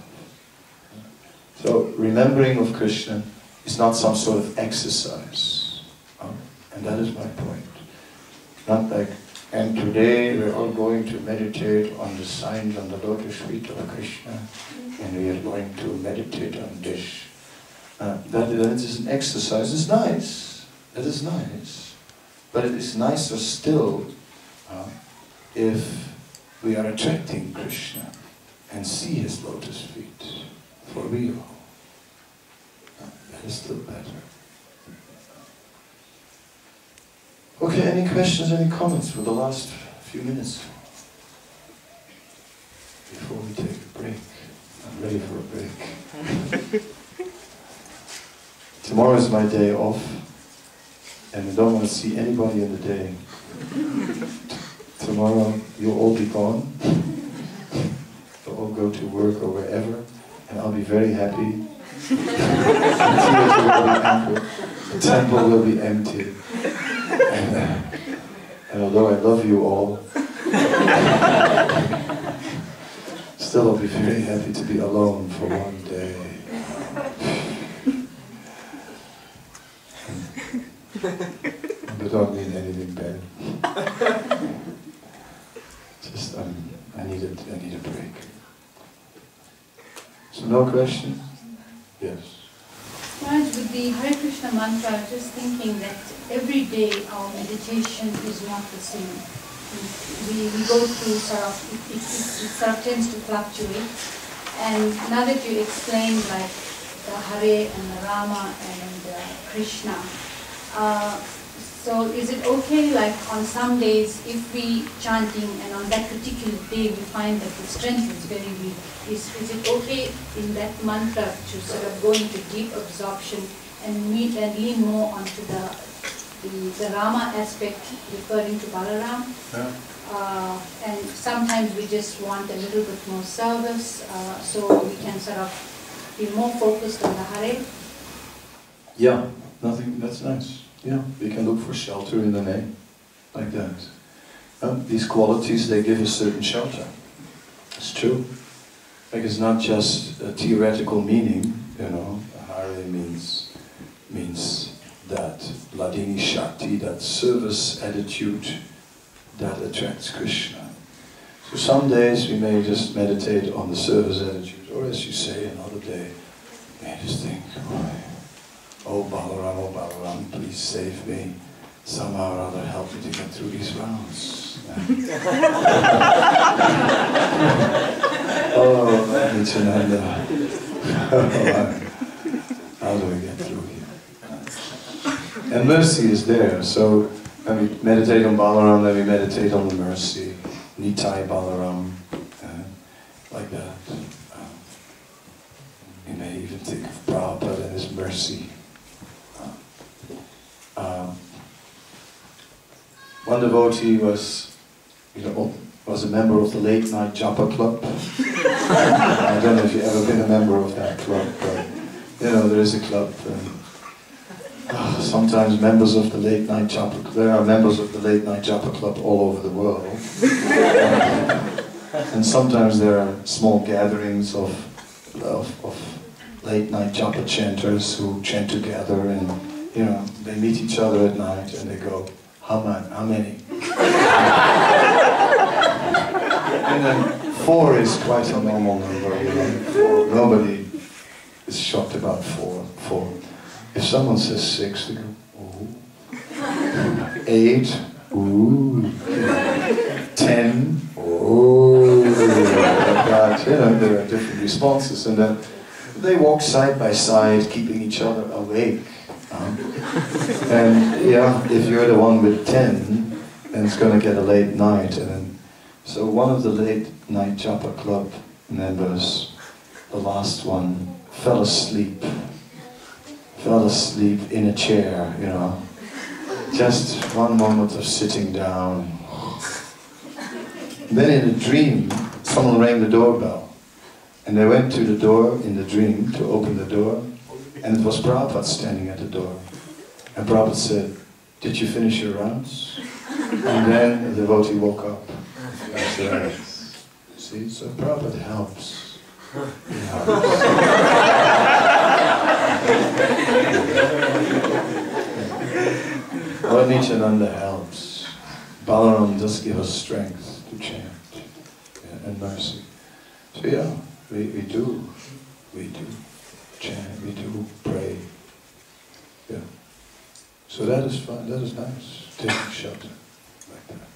So, remembering of Krishna is not some sort of exercise. And that is my point. Not like, and today we're all going to meditate on the signs on the lotus feet of Krishna, and we are going to meditate on this. That is an exercise. It's nice. That is nice. But it is nicer still if we are attracting Krishna and see his lotus feet for real. That is still better. Okay, any questions, any comments for the last few minutes? Before we take a break. I'm ready for a break. Tomorrow is my day off, and I don't want to see anybody in the day. Tomorrow you'll all be gone. You'll all go to work or wherever, and I'll be very happy. The temple will be empty. And although I love you all, still I'll be very happy to be alone for one day. I don't mean anything bad. Just I need a break. So no question? Yes. Maharaj, with the Hare Krishna mantra, I was just thinking that every day our meditation is not the same. We go through it sort of tends to fluctuate. And now that you explained like the Hare and the Rama and Krishna, so is it okay, like on some days, if we chanting and on that particular day we find that the strength is very weak, is it okay in that mantra to sort of go into deep absorption and lean more onto the Rama aspect, referring to Balaram? Yeah. And sometimes we just want a little bit more service, so we can sort of be more focused on the Hare? Yeah, that's nice. Yeah, we can look for shelter in the name, like that. These qualities, they give a certain shelter. It's true. Like it's not just a theoretical meaning, you know. Hare means that Ladini Shakti, that service attitude that attracts Krishna. So some days we may just meditate on the service attitude, or as you say, another day, we may just think, oh Balaram, please save me. Somehow or other help me to get through these rounds. Oh, Nityananda. How do we get through here? And mercy is there. So when we meditate on Balaram, then we meditate on the mercy. Nitai Balaram, like that. You may even think of Prabhupada and his mercy. One devotee was a member of the late night japa club. I don't know if you've ever been a member of that club, but there is a club. Sometimes members of the late night japa club, there are members of the late night japa club all over the world. And sometimes there are small gatherings of late night japa chanters who chant together, and they meet each other at night and they go, how many? And then 4 is quite a normal number. 4. Nobody is shocked about 4. If someone says 6, they go, ooh. 8, ooh. 10, ooh. Like that. There are different responses, and then they walk side by side, keeping each other awake. And if you're the one with 10, then it's going to get a late night. And then, so one of the late night japa club members, the last one, fell asleep in a chair, just one moment of sitting down. Then in a dream, someone rang the doorbell, and they went to the door in the dream to open the door, and it was Prabhupada standing at the door. And Prabhupada said, did you finish your rounds? And then the devotee woke up. That's right. See, so Prabhupada helps. He helps. Lord Nityananda helps. Balaram does give us strength to chant and mercy. So we do chant, we do pray. Yeah. So that is fun, that is nice, taking shelter like that.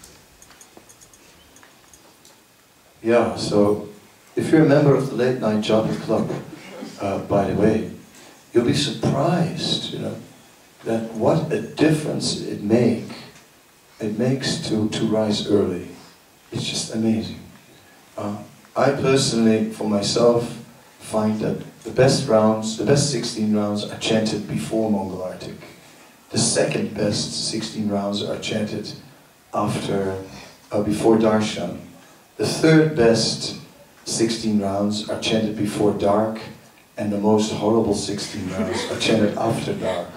Yeah, so if you're a member of the Late Night Japa Club, by the way, you'll be surprised, that what a difference it makes to rise early. It's just amazing. I personally, for myself, find that the best 16 rounds are chanted before Mangalartik. The second best 16 rounds are chanted before darshan. The third best 16 rounds are chanted before dark, and the most horrible 16 rounds are chanted after dark.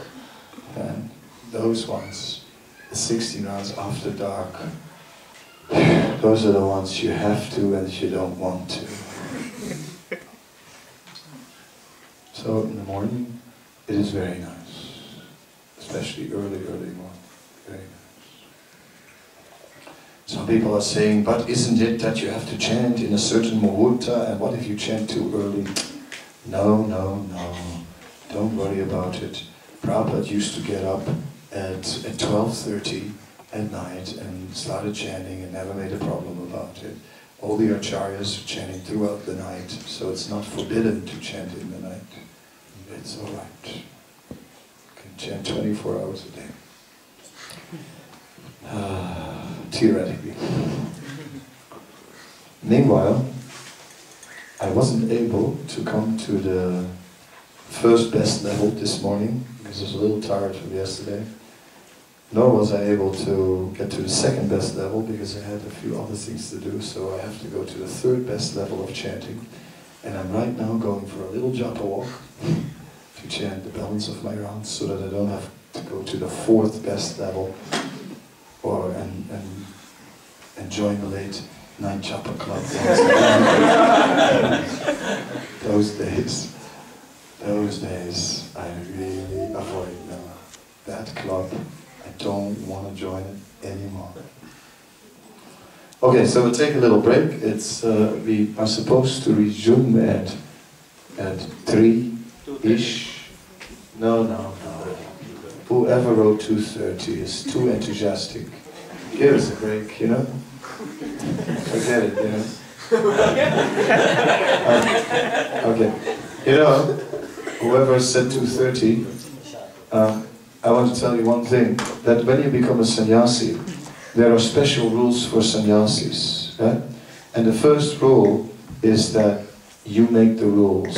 And those ones, the 16 rounds after dark, those are the ones you have to and you don't want to. So in the morning, it is very nice. especially early morning. Very nice. Some people are saying, but isn't it that you have to chant in a certain muhurta, and what if you chant too early? No, no, no. Don't worry about it. Prabhupada used to get up at 12:30 at night and started chanting and never made a problem about it. All the acharyas are chanting throughout the night, so it's not forbidden to chant in the night. It's all right. You can chant 24 hours a day. Theoretically. Meanwhile, I wasn't able to come to the first best level this morning because I was a little tired from yesterday. Nor was I able to get to the second best level because I had a few other things to do, so I have to go to the third best level of chanting. And I'm right now going for a little japa walk to chant the balance of my rounds so that I don't have to go to the fourth best level or and join the late night japa club. Those days I really avoid now. That club, I don't want to join it anymore. Okay, so we'll take a little break. It's we are supposed to resume at 3-ish. No. Whoever wrote 2:30 is too enthusiastic. Give us a break, you know? Forget it, you know? Okay. You know, whoever said 2:30, I want to tell you one thing, that when you become a sannyasi, there are special rules for sannyasis. Right? And the first rule is that you make the rules.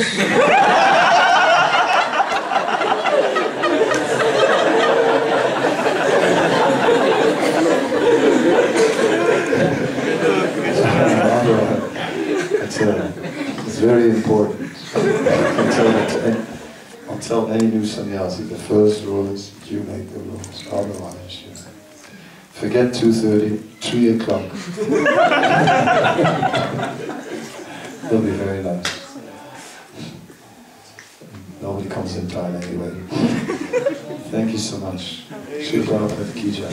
It's very important. I'll tell any new sannyasi, the first rule is you make the rules, otherwise you forget 2:30, 3 o'clock. It'll be very nice. Nobody comes in time anyway. Thank you so much. Shiva Nanda Prabhu ki jai.